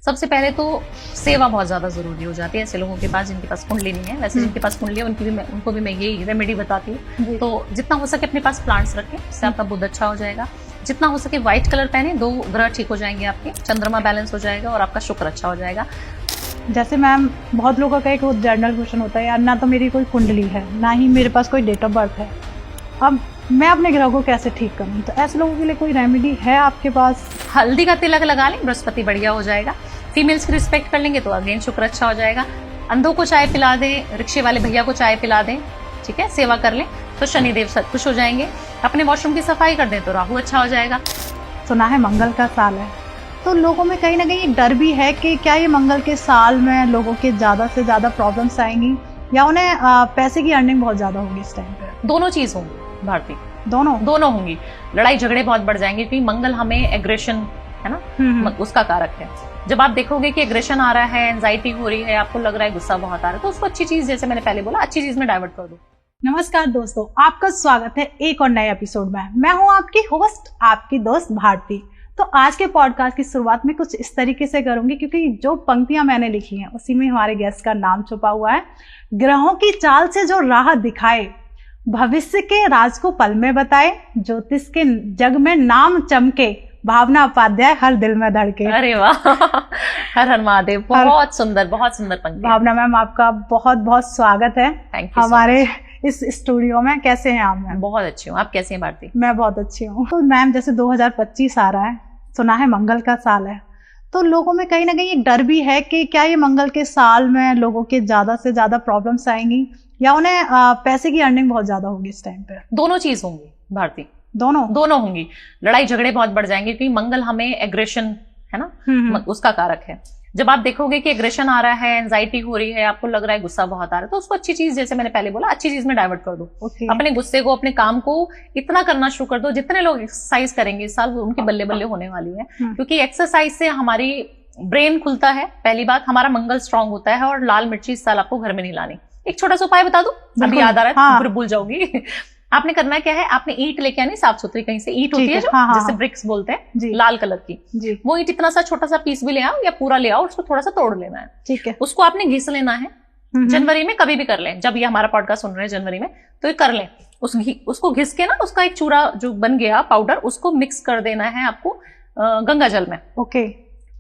सबसे पहले तो सेवा बहुत ज्यादा जरूरी हो जाती है ऐसे लोगों के पास जिनके पास कुंडली नहीं है। वैसे जिनके पास कुंडली है उनको भी मैं यही रेमेडी बताती हूँ। तो जितना हो सके अपने पास प्लांट्स रखें, इससे आपका बुध अच्छा हो जाएगा। जितना हो सके व्हाइट कलर पहने, 2 ग्रह ठीक हो जाएंगे आपके, चंद्रमा बैलेंस हो जाएगा और आपका शुक्र अच्छा हो जाएगा। जैसे मैम बहुत लोगों का एक जनरल क्वेश्चन होता है, यार ना तो मेरी कोई कुंडली है, ना ही मेरे पास कोई डेट ऑफ बर्थ है, अब मैं अपने ग्रह को कैसे ठीक करूं? तो ऐसे लोगों के लिए कोई रेमेडी है आपके पास? हल्दी का तिलक लगा लें, बृहस्पति बढ़िया हो जाएगा। फीमेल्स की रिस्पेक्ट कर लेंगे तो अगेन शुक्र अच्छा हो जाएगा। अंधों को चाय पिला दें, रिक्शे वाले भैया को चाय पिला दें, ठीक है, सेवा कर लें तो शनिदेव खुश हो जाएंगे। अपने वॉशरूम की सफाई कर दें तो राहु अच्छा हो जाएगा। सुना है मंगल का साल है, तो लोगों में कहीं ना कहीं डर भी है कि क्या ये मंगल के साल में लोगों के ज्यादा से ज्यादा प्रॉब्लम्स आएंगी या उन्हें पैसे की अर्निंग बहुत ज्यादा होगी इस टाइम पे? दोनों चीज होंगी भारती, दोनों होंगी। लड़ाई झगड़े बहुत बढ़ जाएंगे क्योंकि मंगल हमें एग्रेशन है ना, उसका कारक है। जब आप देखोगे कि एग्रेशन आ रहा है, एंजाइटी हो रही है, आपको लग रहा है गुस्सा बहुत आ रहा है, तो उसको अच्छी चीज, जैसे मैंने पहले बोला, अच्छी चीज में डाइवर्ट कर दो। नमस्कार दोस्तों, आपका स्वागत है एक और नए एपिसोड में। मैं हूं आपकी होस्ट, आपकी दोस्त भारती। तो आज के पॉडकास्ट की शुरुआत में कुछ इस तरीके से करूंगी क्योंकि जो पंक्तियां मैंने लिखी हैं उसी में हमारे गेस्ट का नाम छुपा हुआ है। ग्रहों की चाल से जो राह दिखाए, भविष्य के राज को पल में बताए, ज्योतिष के जग में नाम चमके, भावना उपाध्याय हर दिल में धड़के। अरे वाह, हर हर महादेव। बहुत सुंदर पंक्ति। भावना मैम, आपका बहुत बहुत स्वागत है हमारे इस स्टूडियो में। कैसे हैं आप मैम? बहुत अच्छी हूँ, आप कैसी हैं भारती? मैं बहुत अच्छी हूँ। तो मैम जैसे 2025 आ रहा है, सुना है मंगल का साल है, तो लोगों में कहीं ना कहीं एक डर भी है कि क्या ये मंगल के साल में लोगों के ज्यादा से ज्यादा प्रॉब्लम्स आएंगी या उन्हें पैसे की अर्निंग बहुत ज्यादा होगी इस टाइम पे? दोनों चीज होंगी भारती, दोनों होंगी। लड़ाई झगड़े बहुत बढ़ जाएंगे क्योंकि मंगल हमें एग्रेशन है ना, उसका कारक है। जब आप देखोगे कि एग्रेशन आ रहा है, एंजाइटी हो रही है, आपको लग रहा है गुस्सा बहुत आ रहा है, तो उसको अच्छी चीज, जैसे मैंने पहले बोला, अच्छी चीज में डाइवर्ट कर दो। अपने गुस्से को, अपने काम को इतना करना शुरू कर दो। जितने लोग एक्सरसाइज करेंगे इस साल, उनकी बल्ले बल्ले होने वाली है, क्योंकि एक्सरसाइज से हमारी ब्रेन खुलता है, पहली बात, हमारा मंगल स्ट्रांग होता है। और लाल मिर्ची इस साल आपको घर में नहीं लानी। एक छोटा सा उपाय बता दो, अभी याद आ रहा है, फिर भूल जाओगी। आपने करना क्या है, आपने ईंट लेके आनी, साफ सुथरी, कहीं से ईंट होती है जो जैसे ब्रिक्स बोलते हैं, लाल कलर की, वो ईंट इतना सा छोटा सा पीस भी ले आओ या पूरा ले आओ, उसको थोड़ा सा तोड़ लेना है, ठीक है। उसको आपने घिस लेना है। जनवरी में कभी भी कर लें, जब ये हमारा पॉडकास्ट सुन रहे हैं जनवरी में, तो ये कर लें। उसको घिस के ना, उसका एक चूरा जो बन गया पाउडर, उसको मिक्स कर देना है आपको गंगा जल में। ओके।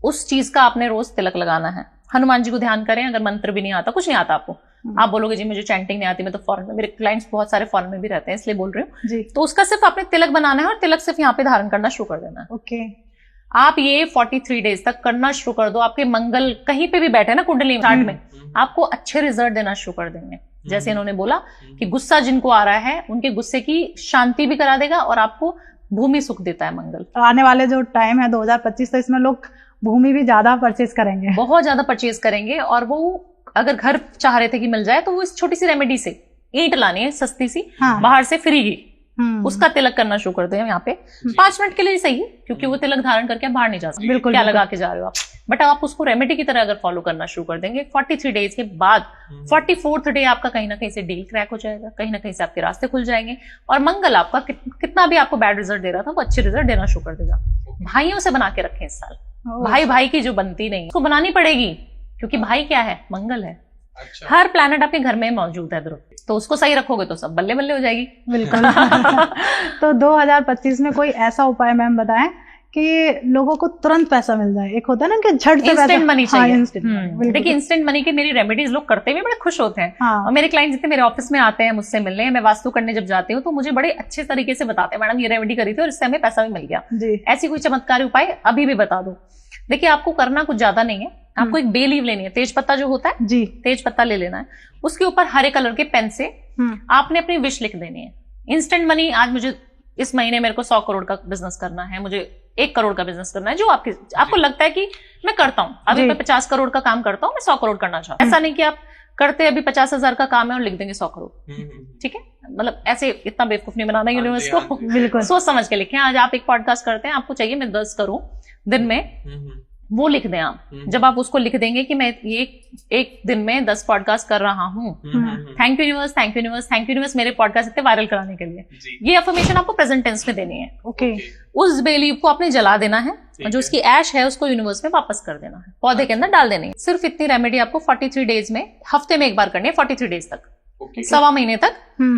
उस चीज का आपने रोज तिलक लगाना है। हनुमान जी को ध्यान करें। अगर मंत्र भी नहीं आता, कुछ नहीं आता आपको, आप बोलोगे जी मुझे चैंटिंग नहीं आती, मैं तो फॉरेन में, मेरे क्लाइंट्स बहुत सारे फॉरेन में भी रहते हैं, इसलिए बोल रही हूँ, तो उसका सिर्फ आपने तिलक बनाना है और तिलक सिर्फ यहाँ पे धारण करना शुरू कर देना है। ओके। आप ये 43 डेज तक करना शुरू कर दो। आपके मंगल कहीं पे भी बैठे ना कुंडली चार्ट में, आपको अच्छे रिजल्ट देना शुरू कर देंगे। जैसे इन्होंने बोला कि गुस्सा जिनको आ रहा है, उनके गुस्से की शांति भी करा देगा और आपको भूमि सुख देता है मंगल। आने वाले जो टाइम है 2025, तो इसमें लोग भूमि भी ज्यादा परचेज करेंगे, बहुत ज्यादा परचेज करेंगे। और वो अगर घर चाह रहे थे कि मिल जाए, तो वो इस छोटी सी रेमेडी से ईंट लानी है, सस्ती सी, बाहर से फ्री की, उसका तिलक करना शुरू कर दो यहाँ पे। 5 मिनट के लिए सही, क्योंकि वो तिलक धारण करके बाहर नहीं जा सकते, बिल्कुल क्या लगा के जा रहे हो आप, बट आप उसको रेमेडी की तरह अगर फॉलो करना शुरू कर देंगे, 43 डेज के बाद 44th डे आपका कहीं ना कहीं से डील क्रैक हो जाएगा, कहीं ना कहीं से आपके रास्ते खुल जाएंगे और मंगल आपका कितना भी आपको बैड रिजल्ट दे रहा था, वो अच्छे रिजल्ट देना शुरू कर देगा। भाइयों से बना के रखें इस साल, भाई की जो बनती नहीं उसको बनानी पड़ेगी, क्योंकि भाई क्या है, मंगल है। अच्छा। हर प्लैनेट आपके घर में मौजूद है ध्रुव, तो उसको सही रखोगे तो सब बल्ले बल्ले हो जाएगी। बिल्कुल। तो 2025 में कोई ऐसा उपाय मैम बताएं कि लोगों को तुरंत पैसा मिल जाए। एक होता है ना कि झट से इंस्टेंट मनी चाहिए। देखिए, इंस्टेंट मनी के मेरी रेमेडीज लोग करते हुए बड़े खुश होते हैं। और मेरे क्लाइंट जितने मेरे ऑफिस में आते हैं मुझसे मिलने, मैं वास्तु करने जब जाती हूँ, तो मुझे बड़े अच्छे तरीके से बताते हैं, मैडम ये रेमेडी करी थी और इससे हमें पैसा भी मिल गया। ऐसी कोई चमत्कारी उपाय अभी भी बता दो। देखिए, आपको करना कुछ ज्यादा नहीं है, आपको एक बे लीव लेनी है, तेज पत्ता जो होता है जी, तेज पत्ता ले लेना है। उसके ऊपर हरे कलर के पेन से आपने अपनी विश लिख देनी है। इंस्टेंट मनी, आज मुझे इस महीने मेरे को 100 करोड़ का बिजनेस करना है, मुझे 1 करोड़ का बिजनेस करना है, जो आपको लगता है कि मैं करता हूँ, अभी मैं 50 करोड़ का काम करता हूँ, मैं 100 करोड़ करना चाहता हूँ। ऐसा नहीं कि आप करते अभी 50,000 का काम है और लिख देंगे 100 करोड़, ठीक है। मतलब ऐसे इतना बेवकूफ नहीं बनाना यूनिवर्स को, बिल्कुल सोच समझ के लिखें। आज आप एक पॉडकास्ट करते हैं, आपको चाहिए मैं 10 करूं दिन में वो लिख दें आप। जब आप उसको लिख देंगे कि मैं ये एक दिन में 10 पॉडकास्ट कर रहा हूँ, thank you universe, thank you universe, thank you universe मेरे पॉडकास्ट इतने वायरल कराने के लिए, ये अफर्मेशन आपको प्रेजेंट टेंस में देनी है। ओके। उस बेलीव को आपने जला देना है और जो उसकी ऐश है उसको यूनिवर्स में वापस कर देना है, पौधे के अंदर डाल देनी है। सिर्फ इतनी रेमेडी आपको 43 डेज में, हफ्ते में एक बार करनी है, 43 डेज तक, सवा महीने तक।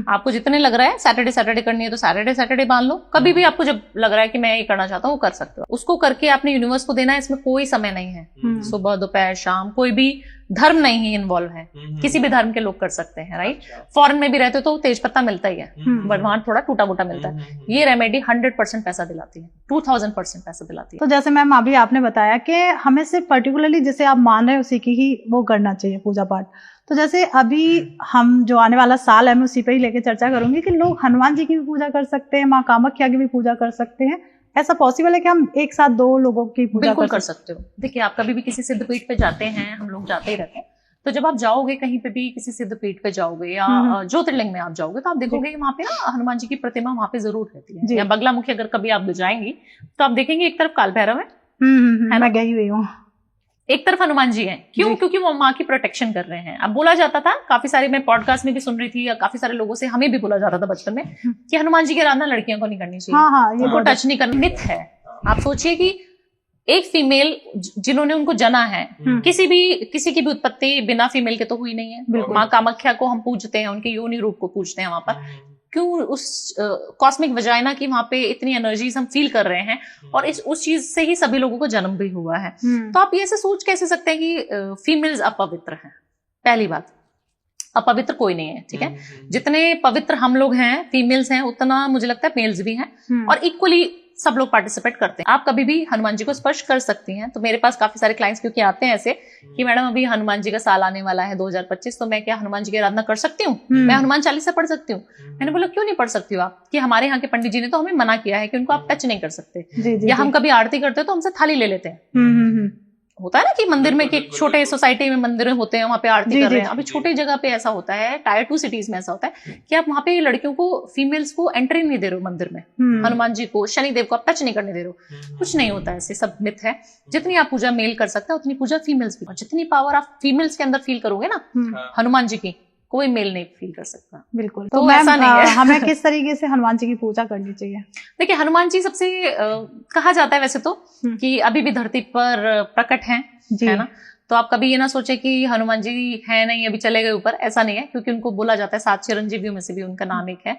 आपको जितने लग रहा है सैटरडे करनी है तो सैटरडे बांध लो। कभी भी आपको जब लग रहा है कि मैं ये करना चाहता हूँ वो कर सकते हो। उसको करके आपने यूनिवर्स को देना है। इसमें कोई समय नहीं है, सुबह दोपहर शाम, कोई भी धर्म नहीं इन्वॉल्व है। किसी भी धर्म के लोग कर सकते हैं, राइट। फॉरेन में भी रहते हो तो तेज पत्ता मिलता ही है, बट वहां थोड़ा टूटा मोटा मिलता है। ये रेमेडी 100% पैसा दिलाती है, 2000% पैसा दिलाती है। तो जैसे मैम अभी आपने बताया कि हमें सिर्फ पर्टिकुलरली जिसे आप मान रहे हैं उसी की ही वो करना चाहिए पूजा पाठ। तो जैसे अभी हम जो आने वाला साल है मैं उसी पे ही लेके चर्चा करूंगी कि लोग हनुमान जी की भी पूजा कर सकते हैं, माँ कामाख्या की भी पूजा कर सकते हैं। ऐसा पॉसिबल है कि हम एक साथ 2 लोगों की पूजा बिल्कुल कर सकते हो। देखिए आप कभी भी किसी सिद्धपीठ पे जाते हैं, हम लोग जाते ही रहते हैं, तो जब आप जाओगे कहीं पे भी किसी सिद्धपीठ पे जाओगे या ज्योतिर्लिंग में आप जाओगे तो आप देखोगे कि वहां पे ना हनुमान जी की प्रतिमा वहां पे जरूर रहती है। या बगलामुखी अगर कभी आप जाएंगी तो आप देखेंगे एक तरफ काल भैरव है, मैं गई हुई हूँ, एक तरफ हनुमान जी हैं। क्यों? क्योंकि वो माँ की प्रोटेक्शन कर रहे हैं। अब बोला जाता था, काफी सारे मैं पॉडकास्ट में भी सुन रही थी या काफी सारे लोगों से हमें भी बोला जाता था बचपन में कि हनुमान जी की आराधना लड़कियों को नहीं करनी चाहिए, उनको टच नहीं करना। मिथ है। आप सोचिए कि एक फीमेल जिन्होंने उनको जना है, किसी की भी उत्पत्ति बिना फीमेल के तो हुई नहीं है। माँ कामाख्या को हम पूजते हैं, उनके योनि रूप को पूजते हैं वहां पर। क्यों? उस कॉस्मिक वजाइना की वहां पे इतनी एनर्जीज हम फील कर रहे हैं और उस चीज से ही सभी लोगों को जन्म भी हुआ है। तो आप ये ऐसे सोच कैसे सकते हैं कि फीमेल्स अपवित्र हैं? पहली बात, अपवित्र कोई नहीं है, ठीक है। जितने पवित्र हम लोग हैं, फीमेल्स हैं, उतना मुझे लगता है मेल्स भी हैं और इक्वली सब लोग पार्टिसिपेट करते हैं। आप कभी भी हनुमान जी को स्पर्श कर सकती हैं। तो मेरे पास काफी सारे क्लाइंट्स क्योंकि आते हैं ऐसे कि मैडम अभी हनुमान जी का साल आने वाला है 2025, तो मैं क्या हनुमान जी की आराधना कर सकती हूँ? मैं हनुमान चालीसा पढ़ सकती हूँ? मैंने बोला क्यों नहीं पढ़ सकती हो आप, कि हमारे यहाँ के पंडित जी ने तो हमें मना किया है कि उनको आप टच नहीं कर सकते। या हम कभी आरती करते हैं तो हमसे थाली ले लेते हैं। होता है ना कि मंदिर में, कि छोटे सोसाइटी में मंदिर होते हैं, वहां पे आरती कर रहे हैं। अभी छोटे जगह पे ऐसा होता है, टायर 2 सिटीज में ऐसा होता है कि आप वहां पे लड़कियों को, फीमेल्स को एंट्री नहीं दे रहे हो मंदिर में। हनुमान जी को, शनिदेव को आप टच नहीं करने दे रहे हो। कुछ नहीं होता है, ऐसे सब मिथ है। जितनी आप पूजा मेल कर सकते हैं उतनी पूजा फीमेल्स भी। और जितनी पावर आप फीमेल्स के अंदर फील करोगे ना हनुमान जी की, कोई मेल नहीं फील कर सकता। बिल्कुल। तो ऐसा नहीं है। हमें किस तरीके से हनुमान जी की पूजा करनी चाहिए? देखिए हनुमान जी सबसे कहा जाता है वैसे तो कि अभी भी धरती पर प्रकट हैं, है ना। तो आप कभी ये ना सोचे कि हनुमान जी है नहीं, अभी चले गए ऊपर, ऐसा नहीं है। क्योंकि उनको बोला जाता है 7 चिरंजीवियों में से भी उनका नाम एक है।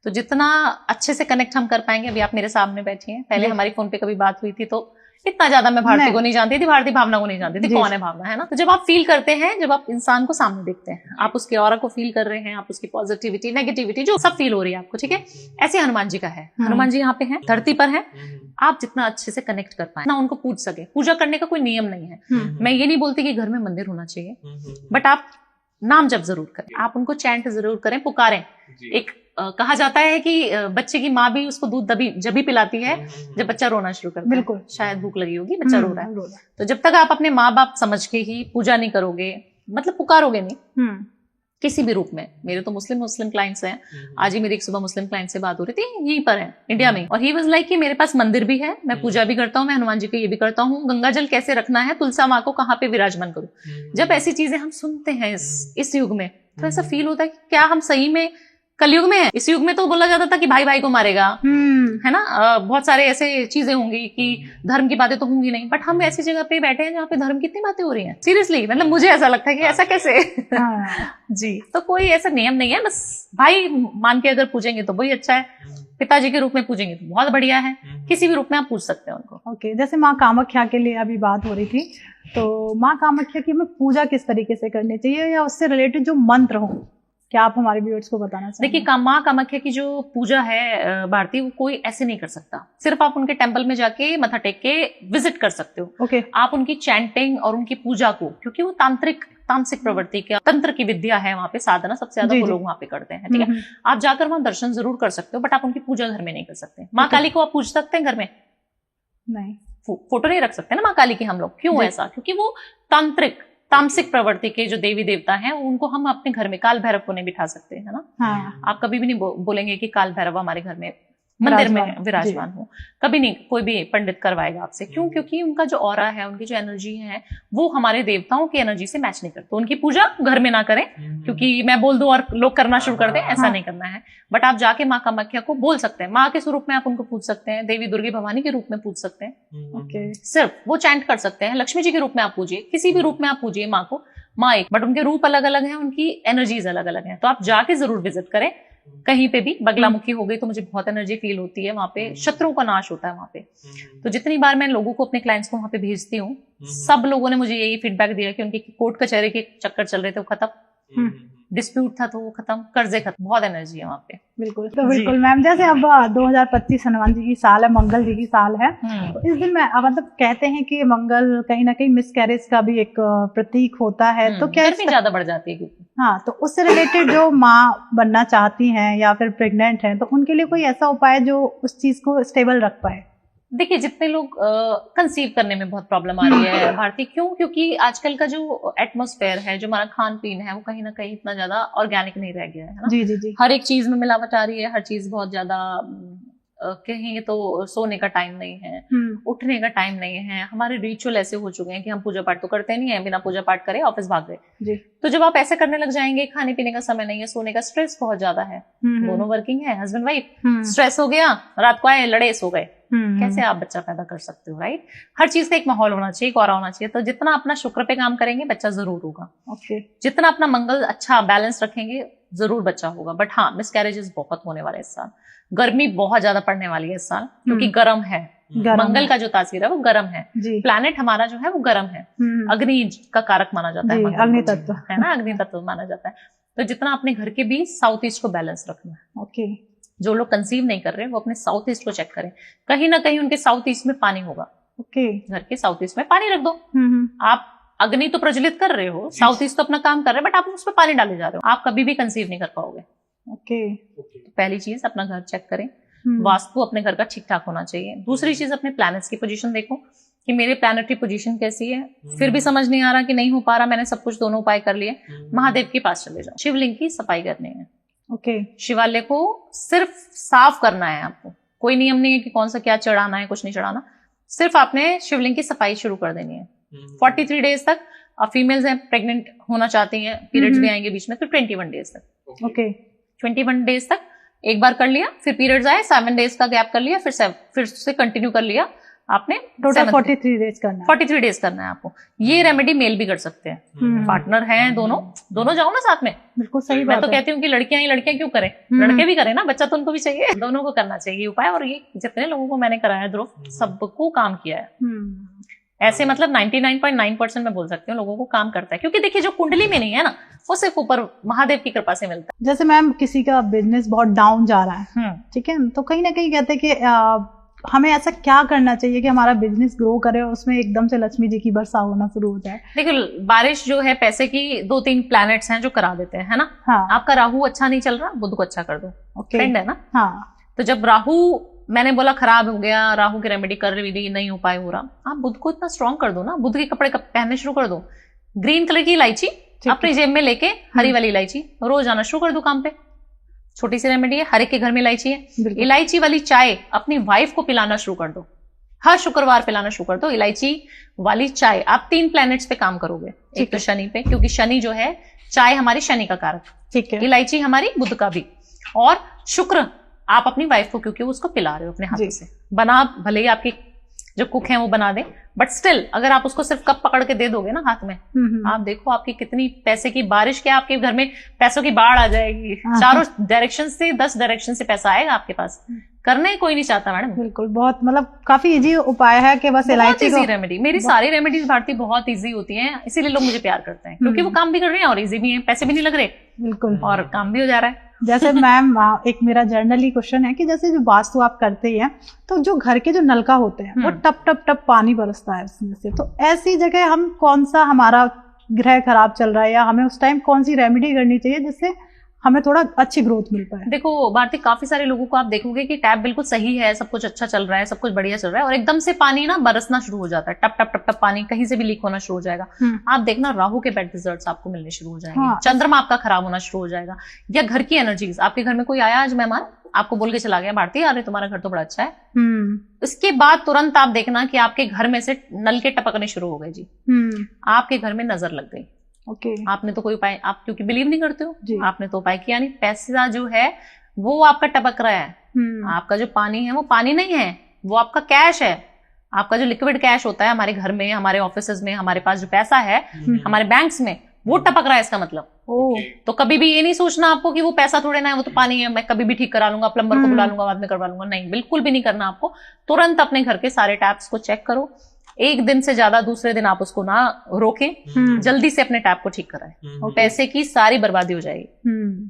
तो जितना अच्छे से कनेक्ट हम कर पाएंगे, अभी आप मेरे सामने बैठी हैं, पहले हमारी फोन पे कभी बात हुई थी तो इतना ज्यादा मैं भारती को नहीं जानती थी, भारती भावना को नहीं जानती थी, कौन है भावना, है ना। तो जब आप फील करते हैं, जब आप इंसान को सामने देखते हैं, आप उसके ऑरा को फील कर रहे हैं, आप उसकी पॉजिटिविटी नेगेटिविटी जो सब फील हो रही है आपको, ठीक है। ऐसे हनुमान जी का है। हनुमान जी यहाँ पे हैं, धरती पर हैं। आप जितना अच्छे से कनेक्ट कर पाए ना, उनको पूज सके। पूजा करने का कोई नियम नहीं है। मैं ये नहीं बोलती कि घर में मंदिर होना चाहिए, बट आप नाम जप जरूर करें, आप उनको चैंट जरूर करें, पुकारें। एक कहा जाता है कि बच्चे की माँ भी उसको दूध जब भी पिलाती है जब बच्चा रोना शुरू करता है। बिल्कुल, शायद भूख लगी होगी, बच्चा रो रहा है। तो जब तक आप अपने माँ बाप समझ के ही पूजा नहीं करोगे, मतलब पुकारोगे नहीं किसी भी रूप में। मेरे तो मुस्लिम क्लाइंट्स हैं। आज ही मेरी एक सुबह मुस्लिम क्लाइंट से बात हो रही थी, यहीं पर है इंडिया में, और ही वाज लाइक कि मेरे पास मंदिर भी है, मैं पूजा भी करता हूँ, मैं हनुमान जी को ये भी करता हूँ, गंगा जल कैसे रखना है, तुलसा माँ को कहाँ पे विराजमान करूँ। जब ऐसी चीजें हम सुनते हैं इस युग में, तो ऐसा फील होता है कि क्या हम सही में कलयुग में है। इस युग में तो बोला जाता था कि भाई भाई को मारेगा, है ना। बहुत सारे ऐसे चीजें होंगी कि धर्म की बातें तो होंगी नहीं, बट हम ऐसी जगह पे बैठे हैं जहाँ पे धर्म की इतनी बातें हो रही हैं। सीरियसली, मतलब मुझे ऐसा लगता है कि ऐसा कैसे जी। तो कोई ऐसा नियम नहीं है, बस भाई मान के अगर पूजेंगे तो वही अच्छा है, पिताजी के रूप में पूजेंगे तो बहुत बढ़िया है, किसी भी रूप में आप पूछ सकते हैं उनको। ओके, जैसे माँ कामाख्या के लिए अभी बात हो रही थी, तो माँ कामाख्या की हमें पूजा किस तरीके से करनी चाहिए, या उससे रिलेटेड जो मंत्र हो, क्या आप हमारे व्यूअर्स को बताना चाहेंगे? देखिए माँ कामाख्या की जो पूजा है भारती, वो कोई ऐसे नहीं कर सकता। सिर्फ आप उनके टेंपल में जाके मत्था टेक के विजिट कर सकते हो। ओके। आप उनकी चैंटिंग और उनकी पूजा को, क्योंकि वो तांत्रिक प्रवृत्ति का तंत्र की विद्या है, वहां पे साधना सबसे ज्यादा वो लोग वहां पे करते हैं, ठीक है। आप जाकर वहां दर्शन जरूर कर सकते हो, बट आप उनकी पूजा घर में नहीं कर सकते। माँ काली को आप पूज सकते हैं घर में? नहीं। फोटो नहीं रख सकते ना माँ काली की हम लोग। क्यों ऐसा? क्योंकि वो तामसिक प्रवृत्ति के जो देवी देवता हैं, उनको हम अपने घर में, काल भैरव को नहीं बिठा सकते, है ना। हाँ। आप कभी भी नहीं बोलेंगे कि काल भैरव हमारे घर में मंदिर में विराजमान हो। कभी नहीं कोई भी पंडित करवाएगा आपसे। क्यों? क्योंकि उनका जो ऑरा है, उनकी जो एनर्जी है, वो हमारे देवताओं की एनर्जी से मैच नहीं करते। उनकी पूजा घर में ना करें, क्योंकि मैं बोल दूं और लोग करना शुरू कर दें, ऐसा नहीं करना है। बट आप जाके माँ कामाख्या को बोल सकते हैं, माँ के स्वरूप में आप उनको पूछ सकते हैं, देवी दुर्गे भवानी के रूप में पूछ सकते हैं। सिर्फ वो चैंट कर सकते हैं। लक्ष्मी जी के रूप में आप पूजिए, किसी भी रूप में आप पूजिए माँ को, माँ एक, बट उनके रूप अलग अलग हैं, उनकी एनर्जीज अलग अलग हैं। तो आप जाके जरूर विजिट करें। कहीं पे भी बगलामुखी हो गई तो मुझे बहुत एनर्जी फील होती है, वहां पे शत्रुओं का नाश होता है वहां पे। तो जितनी बार मैं लोगों को, अपने क्लाइंट्स को वहां पे भेजती हूँ, सब लोगों ने मुझे यही फीडबैक दिया कि उनके कोर्ट कचहरी के चक्कर चल रहे थे, वो खत्म, डिस्प्यूट था तो वो खत्म, कर्जे खत्म, बहुत एनर्जी है वहां पे। बिल्कुल। तो बिल्कुल मैम, जैसे अब 2025 हनुमान जी की साल है, मंगल जी की साल है, तो इस दिन में मतलब कहते हैं कि मंगल कहीं ना कहीं मिसकैरेज का भी एक प्रतीक होता है, तो क्या गर्मी ज्यादा बढ़ जाती है क्योंकि। हाँ, तो उससे रिलेटेड जो माँ बनना चाहती हैं या फिर प्रेग्नेंट हैं, तो उनके लिए कोई ऐसा उपाय जो उस चीज को स्टेबल रख पाए? देखिए, जितने लोग कंसीव करने में बहुत प्रॉब्लम आ रही है भारती, क्यों? क्योंकि आजकल का जो एटमॉस्फेयर है, जो हमारा खान पीन है, वो कहीं ना कहीं इतना ज्यादा ऑर्गेनिक नहीं रह गया है ना। जी जी जी। हर एक चीज में मिलावट आ रही है, हर चीज बहुत ज्यादा, कहेंगे तो सोने का टाइम नहीं है, उठने का टाइम नहीं है, हमारे रिचुअल ऐसे हो चुके हैं कि हम पूजा पाठ तो करते नहीं है, बिना पूजा पाठ करे ऑफिस भाग गए। तो जब आप ऐसे करने लग जाएंगे, खाने पीने का समय नहीं है, सोने का, स्ट्रेस बहुत ज्यादा है, दोनों वर्किंग है, हस्बैंड वाइफ, स्ट्रेस हो गया, रात को आए लड़े सो गए, कैसे आप बच्चा पैदा कर सकते हो? राइट। हर चीज का एक माहौल होना चाहिए, एक ऑरा होना चाहिए। तो जितना अपना शुक्र पे काम करेंगे, बच्चा जरूर होगा। जितना अपना मंगल अच्छा बैलेंस रखेंगे, जरूर बच्चा होगा। बट हाँ, मिसकैरेजेस बहुत होने वाले इस साल। गर्मी बहुत ज्यादा पड़ने वाली है इस साल, क्योंकि गर्म है। मंगल का जो तासीर है वो गर्म है, प्लैनेट हमारा जो है वो गर्म है, अग्नि का कारक माना जाता है, अग्नि तत्व है ना, अग्नि तत्व माना जाता है। तो जितना अपने घर के भी साउथ ईस्ट को बैलेंस रखना है। ओके। जो लोग कंसीव नहीं कर रहे, वो अपने साउथ ईस्ट को चेक करें, कहीं ना कहीं उनके साउथ ईस्ट में पानी होगा। ओके। घर के साउथ ईस्ट में पानी रख दो। आप अग्नि तो प्रज्वलित कर रहे हो, साउथ ईस्ट तो अपना काम कर रहे हैं, बट आप उसमें पानी डाले जा रहे हो, आप कभी भी कंसीव नहीं कर पाओगे। ओके। तो पहली चीज, अपना घर चेक करें, वास्तु अपने घर का ठीक ठाक होना चाहिए। दूसरी चीज, अपने प्लैनेट्स की पोजीशन देखो कि मेरे प्लैनेटरी पोजीशन कैसी है। फिर भी समझ नहीं आ रहा कि नहीं हो पा रहा, मैंने सब कुछ दोनों उपाय कर लिए, महादेव के पास चले जाओ, शिवलिंग की सफाई करनी है। ओके। शिवालय को सिर्फ साफ करना है आपको, कोई नियम नहीं है कि कौन सा क्या चढ़ाना है, कुछ नहीं चढ़ाना, सिर्फ आपने शिवलिंग की सफाई शुरू कर देनी है। 43 डेज तक, फीमेल्स हैं, प्रेग्नेंट होना चाहती हैं, पीरियड्स भी आएंगे बीच में, तो 21 डेज तक। ओके। 21 डेज तक एक बार कर लिया, फिर पीरियड्स आए, 7 डेज का गैप कर लिया, फिर से कंटिन्यू कर लिया आपने। टोटल 43 डेज करना है। 43 डेज करना है आपको। ये रेमेडी मेल भी कर सकते हैं, पार्टनर हैं, दोनों जाओ ना साथ में। बिल्कुल सही बात मैं तो कहती हूँ कि लड़कियां क्यों करें, लड़के भी करें ना, बच्चा तो उनको भी चाहिए, दोनों को करना चाहिए उपाय। और ये जितने लोगों को मैंने कराया ध्रुव, सबको काम किया है ऐसे, मतलब 99.9% मैं बोल सकती हूँ लोगों को काम करता है। क्योंकि देखिए, जो कुंडली में नहीं है ना, वो सिर्फ ऊपर महादेव की कृपा से मिलता है। जैसे मैम, किसी का बिजनेस बहुत डाउन जा रहा है, ठीक है, तो कहीं ना कहीं कहते हैं कि हमें ऐसा क्या करना चाहिए कि हमारा बिजनेस ग्रो करे और उसमें एकदम से लक्ष्मी जी की वर्षा होना शुरू हो जाए? देखिए, बारिश जो है पैसे की, 2-3 प्लैनेट्स हैं जो करा देते हैं, है ना। हाँ। आपका राहु अच्छा नहीं चल रहा, बुध को अच्छा कर दो। फ्रेंड है ना। हाँ। तो जब राहु, मैंने बोला खराब हो गया, राहु की रेमेडी कर रही, नहीं उपाय हो रहा, आप बुध को इतना स्ट्रॉन्ग कर दो ना, बुध के कपड़े पहनने शुरू कर दो। ग्रीन कलर की इलायची अपनी जेब में लेके, हरी वाली इलायची, रोज आना शुरू कर दो काम पे। छोटी सी रेमेडी है, हर एक के घर में इलायची है। इलायची वाली चाय अपनी वाइफ को पिलाना शुरू कर दो, हर शुक्रवार पिलाना शुरू कर दो इलायची वाली चाय। आप 3 प्लैनेट्स पे काम करोगे। एक तो शनि पे, क्योंकि शनि जो है, चाय हमारी शनि का कारक, ठीक है, इलायची हमारी बुध का भी, और शुक्र आप अपनी वाइफ को, क्योंकि उसको पिला रहे हो अपने हाथों से। बना भले ही आपकी जो कुक है वो बना दे, बट स्टिल अगर आप उसको सिर्फ कप पकड़ के दे दोगे ना हाथ में, आप देखो आपकी कितनी पैसे की बारिश, के आपके घर में पैसों की बाढ़ आ जाएगी। चारों डायरेक्शन से, 10 डायरेक्शन से पैसा आएगा आपके पास। करना ही कोई नहीं चाहता मैडम। बिल्कुल, बहुत मतलब काफी इजी उपाय है कि बस इलायची इजी रेमेडी। मेरी सारी रेमेडीज भारती बहुत इजी होती हैं, इसीलिए लोग मुझे प्यार करते हैं, क्योंकि वो काम भी कर रहे हैं और इजी भी है, पैसे भी नहीं लग रहे। बिल्कुल, और काम भी हो जा रहा है। जैसे मैम, एक मेरा जर्नली क्वेश्चन है कि जैसे जो वास्तु आप करते हैं, तो जो घर के जो नलका होते हैं, वो टप टप टप पानी बरसता है उसमें से, तो ऐसी जगह हम कौन सा, हमारा ग्रह खराब चल रहा है या हमें उस टाइम कौन सी रेमेडी करनी चाहिए जिससे हमें थोड़ा अच्छी ग्रोथ मिल पाए। देखो भारती, काफी सारे लोगों को आप देखोगे कि टैप बिल्कुल सही है, सब कुछ अच्छा चल रहा है, सब कुछ बढ़िया चल रहा है, और एकदम से पानी ना बरसना शुरू हो जाता है, टप टप टप टप पानी कहीं से भी लीक होना शुरू हो जाएगा। आप देखना राहु के बैड रिजल्ट्स आपको मिलने शुरू हो जाएंगे। हाँ। चंद्रमा आपका खराब होना शुरू हो जाएगा, या घर की एनर्जीज, आपके घर में कोई आया आज मेहमान, आपको बोल के चला गया भारती अरे तुम्हारा घर तो बड़ा अच्छा है, इसके बाद तुरंत आप देखना कि आपके घर में से नल के टपकने शुरू हो गए जी, आपके घर में नजर लग गई। ओके। आपने तो कोई उपाय, आप क्योंकि बिलीव नहीं करते हो, आपने तो उपाय किया नहीं, पैसा जो है वो आपका टपक रहा है, आपका जो पानी है वो पानी नहीं है, वो आपका कैश है, आपका जो लिक्विड कैश होता है हमारे घर में, हमारे ऑफिसेज में, हमारे पास जो पैसा है हमारे बैंक्स में, वो टपक रहा है, इसका मतलब। तो कभी भी ये नहीं सोचना आपको कि वो पैसा थोड़े ना है, वो तो पानी है, मैं कभी भी ठीक करा लूंगा, प्लम्बर को बुला लूंगा, बाद में करवा लूंगा, नहीं, बिल्कुल भी नहीं करना आपको। तुरंत अपने घर के सारे टैप्स को चेक करो, एक दिन से ज्यादा दूसरे दिन आप उसको ना रोकें, जल्दी से अपने टैप को ठीक कराएं, पैसे की सारी बर्बादी हो जाएगी।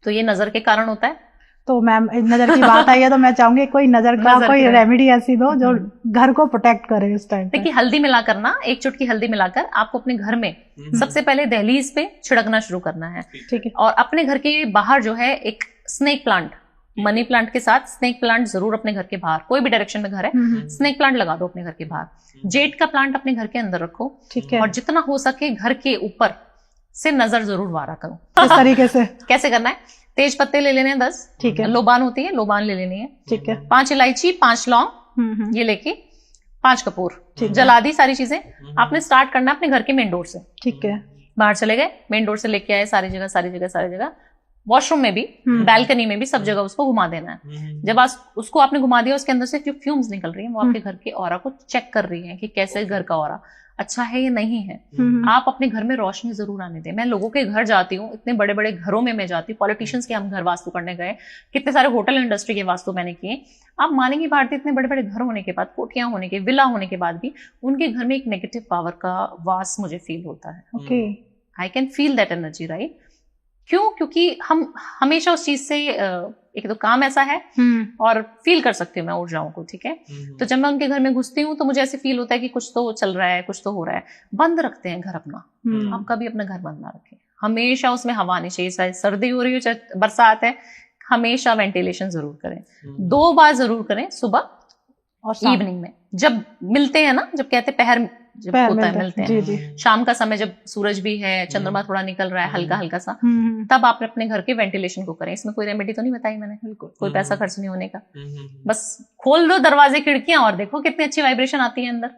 तो ये नजर के कारण होता है। तो मैम नजर की बात आई है तो मैं चाहूंगी कोई नजर का कोई रेमेडी ऐसी दो जो घर को प्रोटेक्ट करे इस टाइम। देखिए हल्दी मिलाकर ना, एक चुटकी हल्दी मिलाकर आपको अपने घर में सबसे पहले दहलीज पे छिड़कना शुरू करना है, ठीक है। और अपने घर के बाहर जो है एक स्नेक प्लांट, मनी प्लांट के साथ स्नेक प्लांट जरूर अपने घर के बाहर, कोई भी डायरेक्शन में घर है स्नेक प्लांट लगा दो अपने घर के बाहर। जेड का प्लांट अपने घर के अंदर रखो, ठीक है। और जितना हो सके घर के ऊपर से नजर जरूर वारा करो। इस तरीके से कैसे करना है, तेज पत्ते ले लेने हैं 10, ठीक है। लोबान होती है, लोबान ले लेनी है, ठीक है। 5 इलायची, 5 लौंग, ये लेके 5 कपूर जला दी, सारी चीजें आपने स्टार्ट करना अपने घर के मेन डोर से, ठीक है। बाहर चले गए, मेन डोर से लेके आए, सारी जगह सारी जगह सारी जगह, वॉशरूम में भी, बैल्कनी में भी, सब जगह उसको घुमा देना है। जब उसको आपने घुमा दिया, उसके अंदर से जो फ्यूम्स निकल रही है वो आपके घर के ऑरा को चेक कर रही है कि कैसे घर का ऑरा अच्छा है या नहीं है। आप अपने घर में रोशनी जरूर आने दें। मैं लोगों के घर जाती हूँ, इतने बड़े बड़े घरों में मैं जाती हूँ, पॉलिटिशियंस के हम घर वास्तु करने गए, कितने सारे होटल इंडस्ट्री के वास्तु मैंने किए। आप मानेंगे भारतीय, इतने बड़े बड़े घर होने के बाद, कोठियां होने के, विला होने के बाद भी उनके घर में एक नेगेटिव पावर का वास मुझे फील होता है। Okay, I can feel that energy, right? क्यों? क्योंकि हम हमेशा उस चीज से एक तो काम ऐसा है और फील कर सकती हूँ मैं ऊर्जाओं को, ठीक है। तो जब मैं उनके घर में घुसती हूँ तो मुझे ऐसे फील होता है कि कुछ तो चल रहा है, कुछ तो हो रहा है। बंद रखते हैं घर अपना, आप कभी अपना घर बंद ना रखें, हमेशा उसमें हवा आनी चाहिए, चाहे सर्दी हो रही हो चाहे बरसात है, हमेशा वेंटिलेशन जरूर करें। 2 बार जरूर करें, सुबह और इवनिंग में, जब मिलते हैं ना, जब कहते पहर जब होता है, मिलते हैं, जी। शाम का समय जब सूरज भी है, चंद्रमा थोड़ा निकल रहा है हल्का हल्का सा, तब आप अपने घर के वेंटिलेशन को करें। इसमें कोई रेमेडी तो नहीं बताई मैंने, बिल्कुल कोई पैसा खर्च नहीं होने का, बस खोल दो दरवाजे खिड़कियां और देखो कितनी अच्छी वाइब्रेशन आती है अंदर।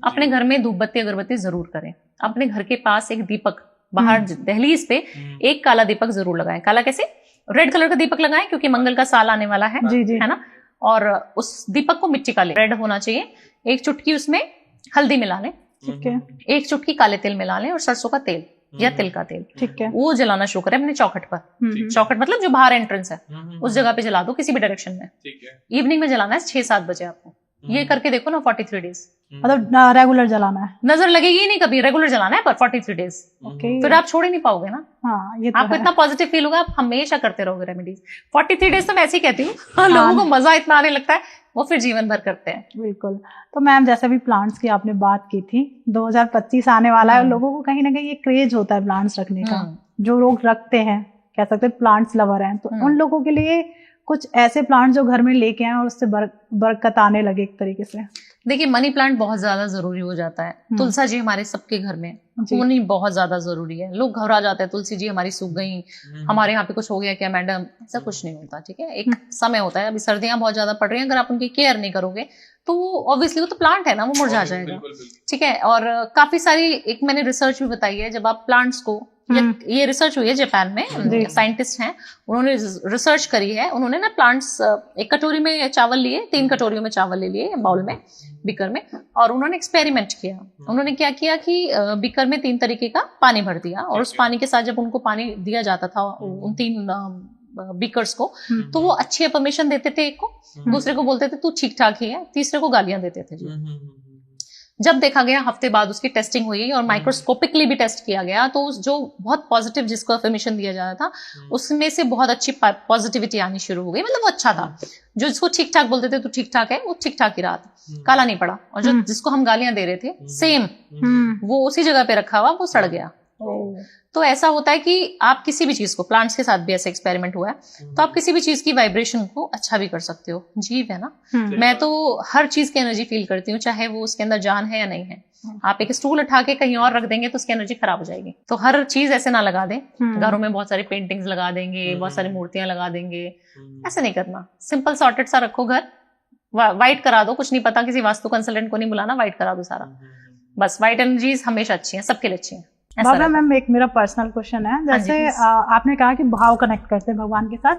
अपने घर में धूप बत्ती अगरबत्ती जरूर करें। अपने घर के पास एक दीपक, बाहर दहलीज पे एक काला दीपक जरूर लगाएं। काला कैसे? रेड कलर का दीपक लगाएं, क्योंकि मंगल का साल आने वाला है, है ना। और उस दीपक को मिट्टी का रेड होना चाहिए। एक चुटकी उसमें हल्दी मिला लें, ठीक है। एक चुटकी काले तिल मिला लें, और सरसों का तेल या तिल का तेल, ठीक है, वो जलाना शुरू करें अपने चौखट पर। चौखट मतलब जो बाहर एंट्रेंस है उस जगह पे जला दो, किसी भी डायरेक्शन में। इवनिंग में जलाना है 6-7 बजे आपको। ये करके देखो ना 43 डेज, मतलब रेगुलर जलाना है, नजर लगेगी ही नहीं कभी, रेगुलर जलाना है पर 43 डेज, फिर आप छोड़ ही नहीं पाओगे ना। हाँ, ये तो आपको इतना पॉजिटिव फील होगा, आप हमेशा करते रहोगे रेमेडीज। 43 डेज तो मैं ऐसे ही कहती हूँ, लोगों को मजा इतना आने लगता है, वो फिर जीवन भर करते हैं। बिल्कुल। तो मैम जैसे भी प्लांट्स की आपने बात की थी, 2025 आने वाला है और लोगों को कहीं ना कहीं ये क्रेज होता है प्लांट्स रखने का, जो लोग रखते हैं, कह सकते हैं प्लांट्स लवर हैं, तो उन लोगों के लिए कुछ ऐसे प्लांट जो घर में लेके आए और उससे बरकत आने लगे एक तरीके से। देखिए मनी प्लांट बहुत ज्यादा जरूरी हो जाता है। तुलसा जी हमारे सबके घर में होनी बहुत ज्यादा जरूरी है। लोग घबरा जाते हैं, तुलसी जी हमारी सूख गई, हमारे यहाँ पे कुछ हो गया क्या मैडम? ऐसा कुछ नहीं होता, ठीक है। एक समय होता है, अभी सर्दियां बहुत ज्यादा पड़ रही हैं, अगर आप उनकी केयर नहीं करोगे तो ऑब्वियसली वो तो प्लांट है ना, वो मुरझा जाएगा, ठीक है। और काफी सारी एक मैंने रिसर्च भी बताई है, जब आप प्लांट्स को, ये रिसर्च हुई है जापान में, साइंटिस्ट हैं उन्होंने रिसर्च करी है। उन्होंने ना प्लांट्स, एक कटोरी में चावल लिए, 3 कटोरियों में चावल ले लिए बाउल में, बीकर में, और उन्होंने एक्सपेरिमेंट किया। उन्होंने क्या किया कि बीकर में 3 तरीके का पानी भर दिया, और उस पानी के साथ जब उनको पानी दिया जाता था उन 3 बीकर्स को, तो वो अच्छी परमिशन देते थे, एक को, दूसरे को बोलते थे तू ठीक ठाक ही है, तीसरे को गालियां देते थे जी। जब देखा गया, हफ्ते बाद उसकी टेस्टिंग हुई और माइक्रोस्कोपिकली भी टेस्ट किया गया, तो जो बहुत पॉजिटिव जिसको अफर्मेशन दिया जा रहा था उसमें से बहुत अच्छी पॉजिटिविटी आनी शुरू हो गई। मतलब वो अच्छा था। जो जिसको ठीक ठाक बोलते थे तो ठीक ठाक है, वो ठीक ठाक ही रहा था, काला नहीं पड़ा। और जो जिसको हम गालियां दे रहे थे सेम, वो उसी जगह पे रखा हुआ वो सड़ गया। तो ऐसा होता है कि आप किसी भी चीज को, प्लांट्स के साथ भी ऐसा एक्सपेरिमेंट हुआ है, तो आप किसी भी चीज की वाइब्रेशन को अच्छा भी कर सकते हो। जीव है ना, मैं तो हर चीज की एनर्जी फील करती हूँ, चाहे वो उसके अंदर जान है या नहीं है। आप एक स्टूल उठा के कहीं और रख देंगे तो उसकी एनर्जी खराब हो जाएगी। तो हर चीज ऐसे ना लगा दें। घरों में बहुत सारी पेंटिंग्स लगा देंगे, बहुत सारी मूर्तियां लगा देंगे, ऐसे नहीं करना। सिंपल सॉर्टेड सा रखो घर, व्हाइट करा दो, कुछ नहीं पता, किसी वास्तु कंसल्टेंट को नहीं बुलाना, व्हाइट करा दो सारा, बस। व्हाइट एनर्जीज हमेशा अच्छी हैं, सबके लिए अच्छी हैं। बाबा मैम, एक मेरा पर्सनल क्वेश्चन है, जैसे आपने कहा कि भाव कनेक्ट करते हैं भगवान के साथ,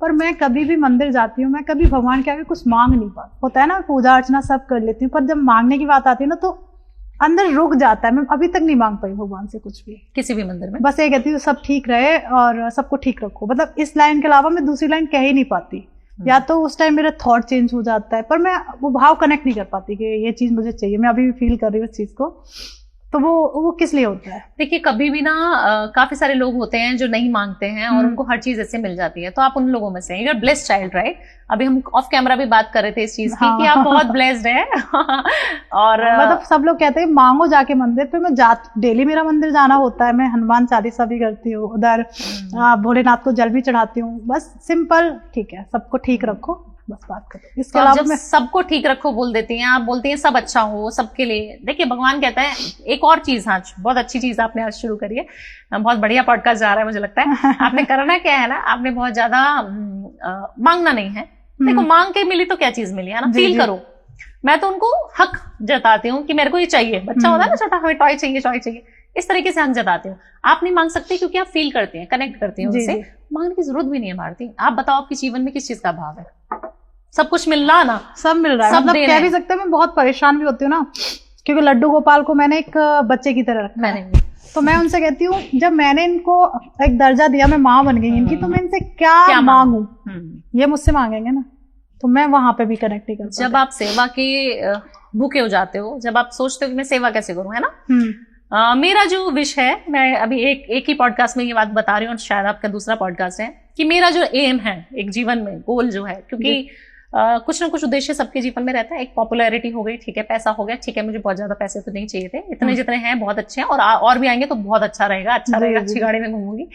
पर मैं कभी भी मंदिर जाती हूँ, मैं कभी भगवान के आगे कुछ मांग नहीं पाती। होता है ना, पूजा अर्चना सब कर लेती हूँ, पर जब मांगने की बात आती है ना तो अंदर रुक जाता है। मैं अभी तक नहीं मांग पाई भगवान से कुछ भी, किसी भी मंदिर में। बस ये कहती हूँ सब ठीक रहे और सबको ठीक रखो, मतलब इस लाइन के अलावा मैं दूसरी लाइन कह ही नहीं पाती। या तो उस टाइम मेरा थॉट चेंज हो जाता है, पर मैं वो भाव कनेक्ट नहीं कर पाती कि ये चीज मुझे चाहिए। मैं अभी भी फील कर रही हूँ इस चीज को, तो वो किस लिए होता है? देखिए, कभी भी ना काफी सारे लोग होते हैं जो नहीं मांगते हैं और उनको हर चीज ऐसे मिल जाती है, तो आप उन लोगों में से हैं। You are blessed child, right? अभी हम ऑफ कैमरा भी बात कर रहे थे इस चीज की कि आप बहुत ब्लेस्ड हैं। और मतलब सब लोग कहते हैं मांगो जाके मंदिर पे, मैं डेली मेरा मंदिर जाना होता है, मैं हनुमान चालीसा भी करती हूँ, उधर भोलेनाथ को जल भी चढ़ाती हूँ। बस सिंपल, ठीक है, सबको ठीक रखो, बस बात करो। इसके अलावा जब सबको ठीक रखो बोल देती हैं आप, बोलती हैं सब अच्छा हो सबके लिए। देखिए, भगवान कहता है एक और चीज, हाँ बहुत अच्छी चीज आपने आज शुरू करी है, बहुत बढ़िया पॉडकास्ट जा रहा है मुझे लगता है। आपने करना क्या है ना, आपने बहुत ज्यादा मांगना नहीं है। देखो, मांग के मिली तो क्या चीज मिली है ना, फील करो। मैं तो उनको हक जताती हूँ कि मेरे को ये चाहिए। बच्चा होता है ना छोटा, हमें टॉय चाहिए, टॉय चाहिए, इस तरीके से हक जताती हूँ। आप नहीं मांग सकते क्योंकि आप फील करते हैं, कनेक्ट करते हैं उससे। मांगने की जरूरत भी नहीं है भारती। आप बताओ आपके जीवन में किस चीज का अभाव है? सब कुछ मिल रहा ना, सब मिल रहा है, मतलब कह भी सकते हैं। मैं बहुत परेशान भी होती हूँ ना, क्योंकि लड्डू गोपाल को मैंने एक बच्चे की तरह रखा है। तो मैं उनसे कहती हूँ, जब मैंने इनको एक दर्जा दिया, मैं माँ बन गई इनकी, तो मैं इनसे क्या मांगू? ये मुझसे मांगेंगे ना, तो मैं वहां पे भी कनेक्ट नहीं कर पाती। जब आप सेवा के भूखे हो जाते हो, जब आप सोचते हो कि मैं सेवा कैसे करूं, है ना। मेरा जो विश है, मैं अभी एक ही पॉडकास्ट में ये बात बता रही हूँ और शायद आपका दूसरा पॉडकास्ट है, कि मेरा जो एम है एक जीवन में, गोल जो है, क्योंकि कुछ ना कुछ उद्देश्य सबके जीवन में रहता है। एक पॉपुलैरिटी हो गई, ठीक है, पैसा हो गया, ठीक है, मुझे बहुत ज्यादा पैसे तो नहीं चाहिए थे, इतने जितने हैं बहुत अच्छे हैं, और भी आएंगे तो बहुत अच्छा रहेगा, अच्छी गाड़ी में घूमूंगी।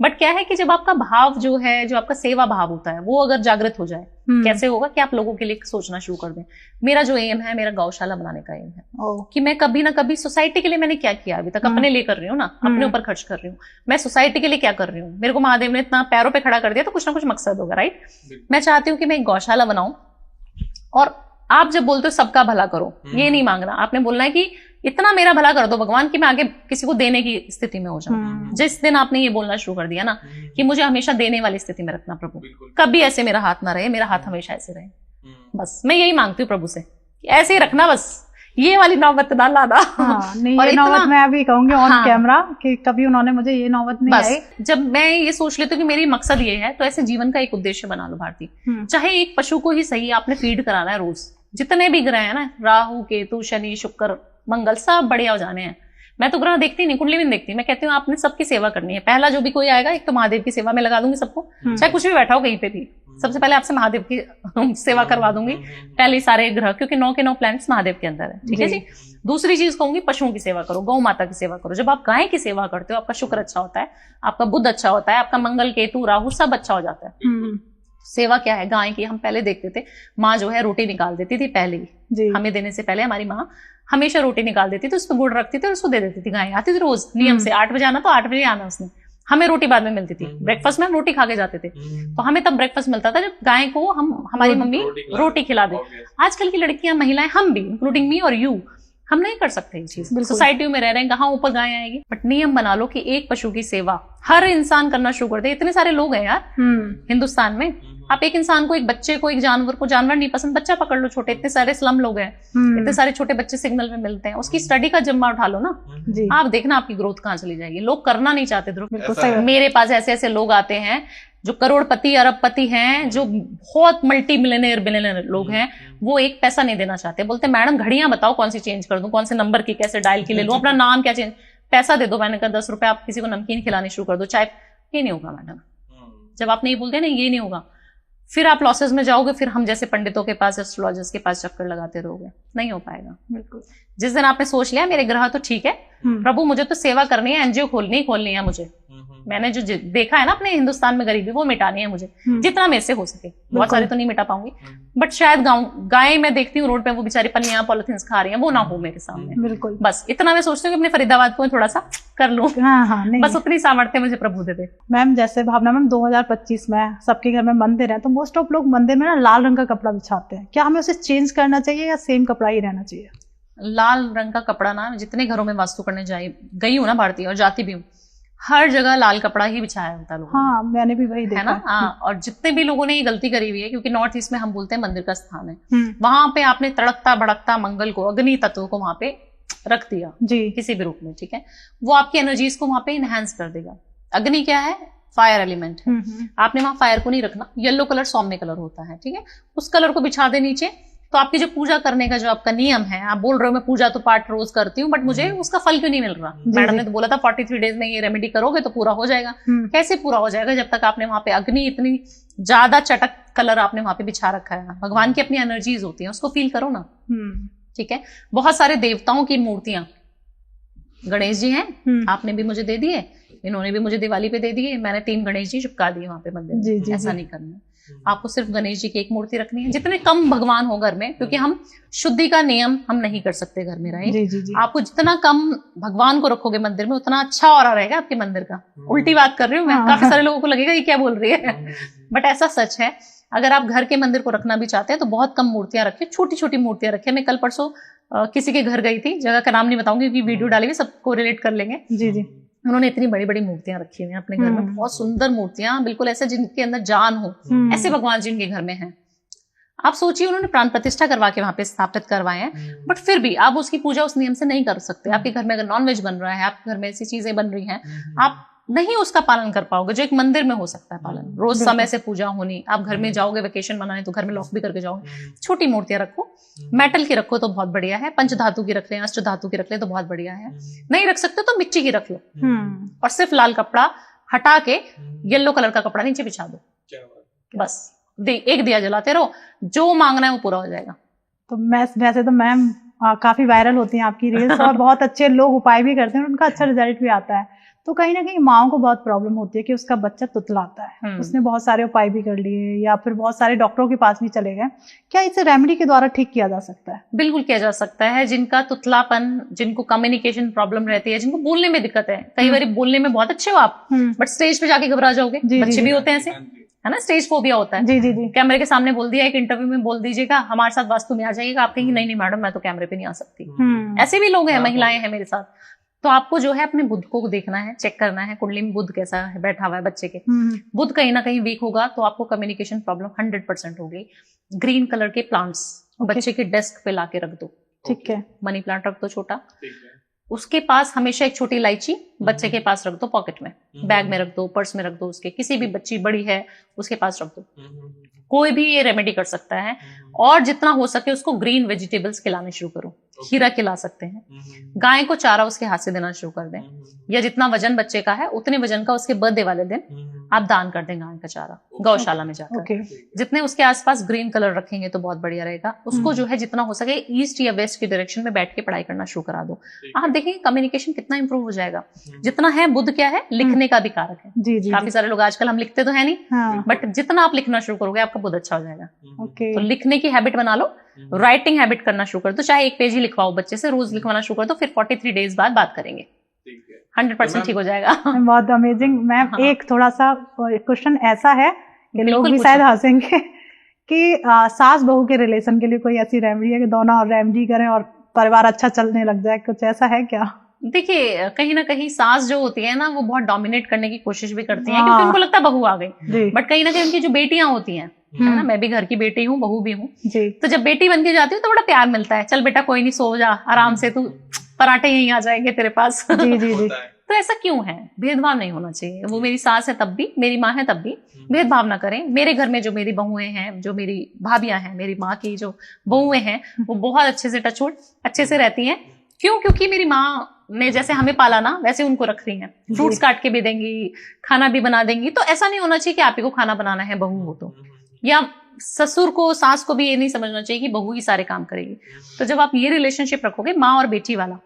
बट क्या है कि जब आपका भाव जो है, जो आपका सेवा भाव होता है, वो अगर जागृत हो जाए, कैसे होगा कि आप लोगों के लिए सोचना शुरू कर दें। मेरा जो एम है, मेरा गौशाला बनाने का एम है, कि मैं कभी ना कभी सोसाइटी के लिए, मैंने क्या किया अभी तक, अपने लिए कर रही हूँ ना, अपने ऊपर खर्च कर रही हूँ, मैं सोसाइटी के लिए क्या कर रही हूँ। मेरे को महादेव ने इतना पैरों पे खड़ा कर दिया, तो कुछ ना कुछ मकसद होगा, राइट? मैं चाहती हूँ कि मैं एक गौशाला बनाऊं। और आप जब बोलते हो सबका भला करो, ये नहीं मांगना, आपने बोलना है कि इतना मेरा भला कर दो भगवान कि मैं आगे किसी को देने की स्थिति में हो जाऊं। जिस दिन आपने ये बोलना शुरू कर दिया ना कि मुझे हमेशा देने वाली स्थिति में रखना प्रभु, कभी ऐसे मेरा हाथ ना रहे, मेरा हाथ हमेशा ऐसे रहे, बस मैं यही मांगती हूँ प्रभु से, ऐसे ही रखना, बस ये वाली नौबत ना लाना। नहीं, और ये नौबत मैं अभी कहूंगी ऑन कैमरा कि कभी उन्होंने मुझे ये नौबत नहीं आई। जब मैं ये सोच लेती हूँ कि मेरी मकसद ये है, तो ऐसे जीवन का एक उद्देश्य बना लो भारती। चाहे एक पशु को ही सही आपने फीड कराना है रोज, जितने भी ग्रह है ना, राहु केतु शनि शुक्र मंगल, सब बढ़िया हो जाने हैं। मैं तो ग्रह देखती नहीं, कुंडली भी नहीं देखती, मैं कहती हूँ आपने सबकी सेवा करनी है। पहला जो भी कोई आएगा, एक तो महादेव की सेवा में लगा दूंगी सबको, चाहे कुछ भी बैठा हो कहीं पे भी, सबसे पहले आपसे महादेव की सेवा करवा दूंगी, पहले सारे ग्रह, क्योंकि 9 के 9 प्लैनेट्स महादेव के अंदर है, ठीक है जी। दूसरी चीज कहूंगी, पशुओं की सेवा करो, गौ माता की सेवा करो। जब आप गाय की सेवा करते हो, आपका शुक्र अच्छा होता है, आपका बुध अच्छा होता है, आपका मंगल केतु राहु सब अच्छा हो जाता है। सेवा क्या है गाय की? हम पहले देखते थे, माँ जो है रोटी निकाल देती थी, पहले ही हमें देने से पहले हमारी माँ हमेशा रोटी निकाल देती थी, उस पर गुड़ रखती थी और उसको दे देती थी। गाय आती थी रोज नियम से, 8 बजे आना तो 8 बजे आना उसने, हमें रोटी बाद में मिलती थी। ब्रेकफास्ट में हम रोटी खा के जाते थे, तो हमें तब ब्रेकफास्ट मिलता था जब गाय को हमारी मम्मी रोटी खिला दे। आजकल की लड़कियां, महिलाएं, हम भी इंक्लूडिंग मी और यू, हम नहीं कर सकते ये चीज। सोसाइटी में रह रहे हैं, कहाँ ऊपर गाय आएगी। बट नियम बना लो कि एक पशु की सेवा हर इंसान करना शुरू कर दे। इतने सारे लोग हैं यार हिंदुस्तान में, आप एक इंसान को, एक बच्चे को, एक जानवर को, जानवर नहीं पसंद, बच्चा पकड़ लो छोटे, इतने सारे स्लम लोग हैं, इतने सारे छोटे बच्चे सिग्नल में मिलते हैं, उसकी स्टडी का जिम्मा उठा लो ना, आप देखना आपकी ग्रोथ कहाँ चली जाएगी। लोग करना नहीं चाहते ध्रुव। मेरे पास ऐसे ऐसे लोग आते हैं जो करोड़पति अरबपति हैं, जो बहुत मल्टी मिलियनेयर बिलियनेयर लोग हैं, वो एक पैसा नहीं देना चाहते। बोलते मैडम घड़ियां बताओ कौन सी चेंज कर दूं, कौन से नंबर की कैसे डायल की ले लूं, अपना नाम क्या चेंज, पैसा दे दो। मैंने कहा 10 रुपए आप किसी को नमकीन खिलानी शुरू कर दो, चाय। ये नहीं होगा मैडम, जब आपने ये बोलते हैं ना ये नहीं होगा। फिर आप लॉसेस में जाओगे, फिर हम जैसे पंडितों के पास, एस्ट्रोलॉजर्स के पास चक्कर लगाते रहोगे, नहीं हो पाएगा। बिल्कुल। जिस दिन आपने सोच लिया मेरे ग्रह तो ठीक है, प्रभु मुझे तो सेवा करनी है, एनजीओ खोलनी है मुझे, मैंने जो देखा है ना अपने हिंदुस्तान में गरीबी, वो मिटानी है मुझे, जितना मेरे से हो सके। बहुत सारे तो नहीं मिटा पाऊंगी, बट शायद गाय मैं देखती हूँ रोड पे, वो बेचारी पन्नियां पॉलिथीन खा रही हैं, वो ना हो मेरे सामने। बिल्कुल। बस इतना मैं सोचती हूँ कि अपने फरीदाबाद को थोड़ा सा कर लूं। हाँ, नहीं। बस उतनी सामर्थ्य मुझे प्रभु दे दे। मैम जैसे भावना मैम 2025 में सबके घर में मंदिर है, तो मोस्ट ऑफ लोग मंदिर में ना लाल रंग का कपड़ा बिछाते हैं, क्या हमें उसे चेंज करना चाहिए या सेम कपड़ा ही रहना चाहिए? लाल रंग का कपड़ा ना, जितने घरों में वास्तु करने गई हूँ ना भारतीय, और जाती भी हूँ, हर जगह लाल कपड़ा ही बिछाया होता है लोगों। हाँ, मैंने भी वही देखा है ना। हाँ, और जितने भी लोगों ने ये गलती करी हुई है, क्योंकि नॉर्थ ईस्ट में हम बोलते हैं मंदिर का स्थान है, वहां पे आपने तड़कता भड़कता मंगल को, अग्नि तत्व को वहां पे रख दिया जी, किसी भी रूप में, ठीक है, वो आपकी एनर्जीज को वहां पे इनहेंस कर देगा। अग्नि क्या है? फायर एलिमेंट है। आपने वहां फायर को नहीं रखना, येलो कलर सौम्य कलर होता है, ठीक है, उस कलर को बिछा दे नीचे। तो आपकी जो पूजा करने का जो आपका नियम है, आप बोल रहे हो मैं पूजा तो पाठ रोज करती हूँ, बट मुझे उसका फल क्यों नहीं मिल रहा? मैडम ने तो बोला था 43 डेज में ये रेमेडी करोगे तो पूरा हो जाएगा। कैसे पूरा हो जाएगा जब तक आपने वहां पे अग्नि, इतनी ज्यादा चटक कलर आपने वहां पे बिछा रखा है। भगवान की अपनी एनर्जीज होती है, उसको फील करो ना। ठीक है, बहुत सारे देवताओं की मूर्तियां, गणेश जी हैं, आपने भी मुझे दे दिए, इन्होंने भी मुझे दिवाली पे दे दिए, मैंने 3 गणेश जी चिपका दिए वहां पे मंदिर में। ऐसा नहीं करना, आपको सिर्फ गणेश जी की एक मूर्ति रखनी है। जितने कम भगवान हो घर में, क्योंकि हम शुद्धि का नियम हम नहीं कर सकते घर में, राइट। आपको जितना कम भगवान को रखोगे मंदिर में, उतना अच्छा ऑरा रहेगा आपके मंदिर का। उल्टी बात कर रही हूँ मैं, काफी सारे लोगों को लगेगा ये क्या बोल रही है, बट ऐसा सच है। अगर आप घर के मंदिर को रखना भी चाहते हैं तो बहुत कम मूर्तियां रखिए, छोटी छोटी मूर्तियां रखिए। मैं कल परसों किसी के घर गई थी, जगह का नाम नहीं बताऊंगी क्योंकि वीडियो डाली हुई, सबको रिलेट कर लेंगे। जी जी। उन्होंने इतनी बड़ी बड़ी मूर्तियां रखी हुई हैं अपने घर में, बहुत सुंदर मूर्तियां, बिल्कुल ऐसे जिनके अंदर जान हो, ऐसे भगवान जी उनके घर में हैं। आप सोचिए, उन्होंने प्राण प्रतिष्ठा करवा के वहां पे स्थापित करवाए हैं, बट फिर भी आप उसकी पूजा उस नियम से नहीं कर सकते। आपके घर में अगर नॉनवेज बन रहा है, आपके घर में ऐसी चीजें बन रही हैं, आप नहीं उसका पालन कर पाओगे जो एक मंदिर में हो सकता है पालन। रोज समय से पूजा होनी, आप घर में जाओगे वेकेशन मनाने तो घर में लॉक भी करके जाओगे। छोटी मूर्तियां रखो, मेटल की रखो तो बहुत बढ़िया है, पंच धातु की रख ले, अष्ट धातु की रख ले तो बहुत बढ़िया है। नहीं रख सकते तो मिट्टी की रख लो, और सिर्फ लाल कपड़ा हटा के येलो कलर का कपड़ा नीचे बिछा दो, बस एक दिया जलाते रहो, जो मांगना है वो पूरा हो जाएगा। तो मैं वैसे तो मैम काफी वायरल होती हैं आपकी रील्स, और बहुत अच्छे लोग उपाय भी करते हैं, उनका अच्छा रिजल्ट भी आता है। तो कहीं ना कहीं माओ को बहुत प्रॉब्लम होती है कि उसका बच्चा तुतलाता है, उसने बहुत सारे उपाय भी कर लिए या फिर बहुत सारे डॉक्टरों के पास भी चले गए, क्या इसे रेमेडी के द्वारा ठीक किया जा सकता है? बिल्कुल किया जा सकता है। जिनका तुतलापन, जिनको कम्युनिकेशन प्रॉब्लम रहती है, जिनको बोलने में दिक्कत है, कई बार बोलने में बहुत अच्छे हो आप, बट स्टेज पे जाके घबरा जाओगे, बच्चे भी होते हैं ऐसे, है ना, स्टेज फोबिया होता है। जी जी जी। कैमरे के सामने बोल दिया, एक इंटरव्यू में बोल दीजिएगा हमारे साथ वास्तु में आ जाइएगा, आप कहेंगे नहीं मैडम मैं तो कैमरे पे नहीं आ सकती। ऐसे भी लोग हैं, महिलाएं हैं मेरे साथ। तो आपको जो है अपने बुध को देखना है, चेक करना है, कुंडली में बुध कैसा है बैठा हुआ है बच्चे के। बुध कहीं ना कहीं वीक होगा तो आपको कम्युनिकेशन प्रॉब्लम 100% होगी। ग्रीन कलर के प्लांट्स बच्चे के डेस्क पे लाके रख दो, ठीक है, मनी प्लांट रख दो छोटा, उसके पास हमेशा एक छोटी इलायची बच्चे के पास रख दो, पॉकेट में, बैग में रख दो, पर्स में रख दो, उसके किसी भी बच्ची बड़ी है उसके पास रख दो। कोई भी ये रेमेडी कर सकता है। और जितना हो सके उसको ग्रीन वेजिटेबल्स खिलाने शुरू करो, खीरा खिला सकते हैं, गाय को चारा उसके हाथ से देना शुरू कर दें, या जितना वजन बच्चे का है उतने वजन का उसके बर्थडे वाले दिन आप दान कर दें गाय का चारा गौशाला में जाकर। जितने उसके आसपास ग्रीन कलर रखेंगे तो बहुत बढ़िया रहेगा। उसको जो है जितना हो सके ईस्ट या वेस्ट की डायरेक्शन में बैठ के पढ़ाई करना शुरू करा दो। आप देखेंगे कम्युनिकेशन कितना इंप्रूव हो जाएगा। जितना है, बुध क्या है, लिखने का भी कारक है। जी जी। काफी सारे लोग आजकल, हम लिखते तो है नहीं, बट जितना आप लिखना शुरू करोगे आपका बुध अच्छा हो जाएगा। तो लिखने की हैबिट बना लो, राइटिंग हैबिट करना शुरू कर दो, चाहे 1 पेज ही लिखवाओ बच्चे से, रोज लिखवाना शुरू कर दो, फिर 43 डेज बाद बात करेंगे, 100% ठीक हो जाएगा। बहुत अमेजिंग मैम। हाँ। एक थोड़ा सा क्वेश्चन ऐसा है कि लोग भी शायद हंसेंगे कि सास बहू के रिलेशन के लिए कोई ऐसी रेमेडी है कि दोनों रेमेडी करें और परिवार अच्छा चलने लग जाए, कुछ ऐसा है क्या? देखिए, कहीं ना कहीं सास जो होती है ना वो बहुत डोमिनेट करने की कोशिश भी करती हैं, क्योंकि उनको लगता है बहू आ गई, बट कहीं ना कहीं उनकी जो बेटियां होती हैं, है ना, मैं भी घर की बेटी हूँ, बहू भी हूँ, तो जब बेटी बन के जाती हूँ तो बड़ा प्यार मिलता है, चल बेटा कोई नहीं, सो जा आराम से, तू पराठे यहीं आ जाएंगे तेरे पास। जी जी जी। तो ऐसा क्यों है? भेदभाव नहीं होना चाहिए। वो मेरी सास है तब भी, मेरी माँ है तब भी, भेदभाव ना करें। मेरे घर में जो मेरी बहुएं हैं, जो मेरी भाभियां हैं, मेरी माँ की जो बहुएं हैं, वो बहुत अच्छे से टचवुड अच्छे से रहती हैं। क्यों? क्योंकि मेरी माँ ने जैसे हमें पाला ना, वैसे उनको रख रही हैं। फ्रूट्स काट के भी देंगी, खाना भी बना देंगी। तो ऐसा नहीं होना चाहिए कि आप ही को खाना बनाना है, बहू हो तो या ससुर को, सास को भी ये नहीं समझना चाहिए कि बहू ही सारे काम करेगी। तो जब आप ये रिलेशनशिप रखोगे माँ और बेटी वाला,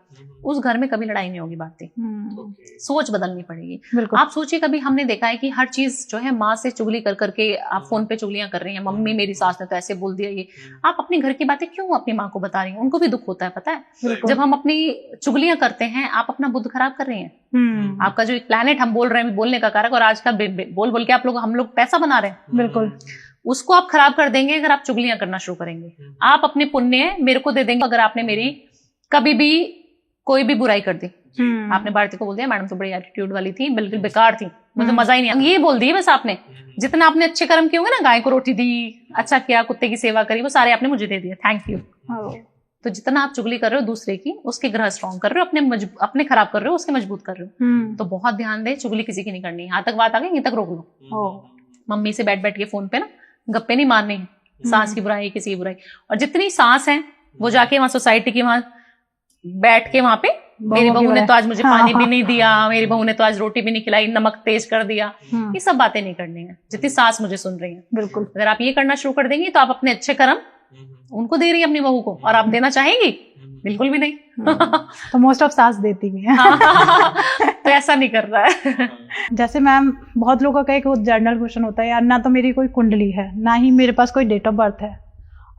उस घर में कभी लड़ाई नहीं होगी। बातें सोच बदलनी पड़ेगी। आप सोचिए, कभी हमने देखा है कि हर चीज जो है माँ से चुगली कर करके आप फोन पे चुगलियां कर रही हैं, मम्मी मेरी सास ने तो ऐसे बोल दिया, ये आप अपनी घर की बातें क्यों अपनी माँ को बता रही हैं? उनको भी दुख होता है, पता है। जब हम अपनी चुगलियां करते हैं, आप अपना बुद्ध खराब कर रही हैं। आपका जो एक प्लैनेट हम बोल रहे हैं, बोलने का कारक, और आज का बोल बोल के हम लोग पैसा बना रहे हैं, बिल्कुल उसको आप खराब कर देंगे अगर आप चुगलियां करना शुरू करेंगे। आप अपने पुण्य मेरे को दे देंगे अगर आपने मेरी कभी भी कोई भी बुराई कर दी। आपने भारती को बोल दिया मैडम तो बड़ी एटीट्यूड वाली थी, बिल्कुल बेकार थी, मुझे मजा ही नहीं, ये बोल दिया बस आपने। जितना आपने अच्छे कर्म किए होंगे ना, गाय को रोटी दी, अच्छा किया, कुत्ते की सेवा करी, वो सारे आपने मुझे दे दिए, थैंक यू। तो जितना आप चुगली कर रहे हो दूसरे की, उसके ग्रह स्ट्रॉन्ग कर रहे हो, अपने खराब कर रहे हो, उसके मजबूत कर रहे हो। तो बहुत ध्यान दे, चुगली किसी की नहीं करनी। यहाँ तक बात आ गई, यहीं तक रोक लो। मम्मी से बैठ बैठ के फोन पे ना गप्पे नहीं मारने हैं, सास की बुराई, किसी की बुराई। और जितनी सास है वो जाके वहां सोसाइटी की वहां बैठ के वहां पे, मेरी बहू ने तो आज मुझे पानी भी नहीं दिया, मेरी बहू ने तो आज रोटी भी नहीं खिलाई, नमक तेज कर दिया, ये सब बातें नहीं करनी है जितनी सास मुझे सुन रही है। बिल्कुल, अगर आप ये करना शुरू कर देंगी तो आप अपने अच्छे कर्म उनको दे रही है अपनी बहू को, और आप देना चाहेंगी? बिल्कुल भी नहीं। तो मोस्ट ऑफ सास देती भी है। तो ऐसा नहीं कर रहा है। जैसे मैम, बहुत लोगों का एक जनरल क्वेश्चन होता है, यार ना तो मेरी कोई कुंडली है, ना ही मेरे पास कोई डेट ऑफ बर्थ है,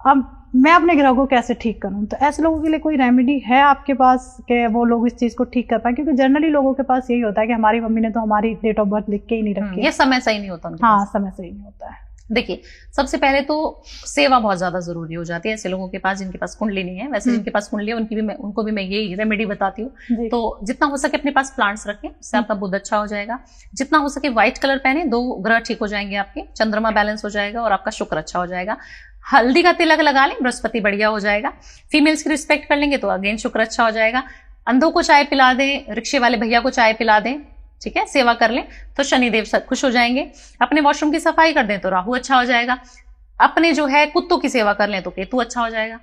अब मैं अपने ग्रह को कैसे ठीक करूं? तो ऐसे लोगों के लिए कोई रेमेडी है आपके पास कि वो लोग इस चीज को ठीक कर पाए? क्योंकि जनरली लोगों के पास यही होता है कि हमारी मम्मी ने तो हमारी डेट ऑफ बर्थ लिख के ही नहीं रखी। ये समय सही नहीं होता। हाँ, समय सही नहीं होता है। देखिए, सबसे पहले तो सेवा बहुत ज्यादा जरूरी हो जाती है ऐसे लोगों के पास जिनके पास कुंडली नहीं है। वैसे जिनके पास कुंडली है उनको भी मैं यही रेमेडी बताती हूँ। तो जितना हो सके अपने पास प्लांट्स रखें, उससे आपका बुद्ध अच्छा हो जाएगा। जितना हो सके व्हाइट कलर पहने, 2 ग्रह ठीक हो जाएंगे आपके, चंद्रमा बैलेंस हो जाएगा और आपका शुक्र अच्छा हो जाएगा। हल्दी का तिलक लगा लें, बृहस्पति बढ़िया हो जाएगा। फीमेल्स की रिस्पेक्ट कर लेंगे तो अगेन शुक्र अच्छा हो जाएगा। अंधों को चाय पिला दें, रिक्शे वाले भैया को चाय पिला दें, ठीक है, सेवा कर लें तो शनिदेव खुश हो जाएंगे। अपने वॉशरूम की सफाई कर दें तो राहु अच्छा हो जाएगा। अपने जो है कुत्तों की सेवा कर लें तो केतु अच्छा हो जाएगा।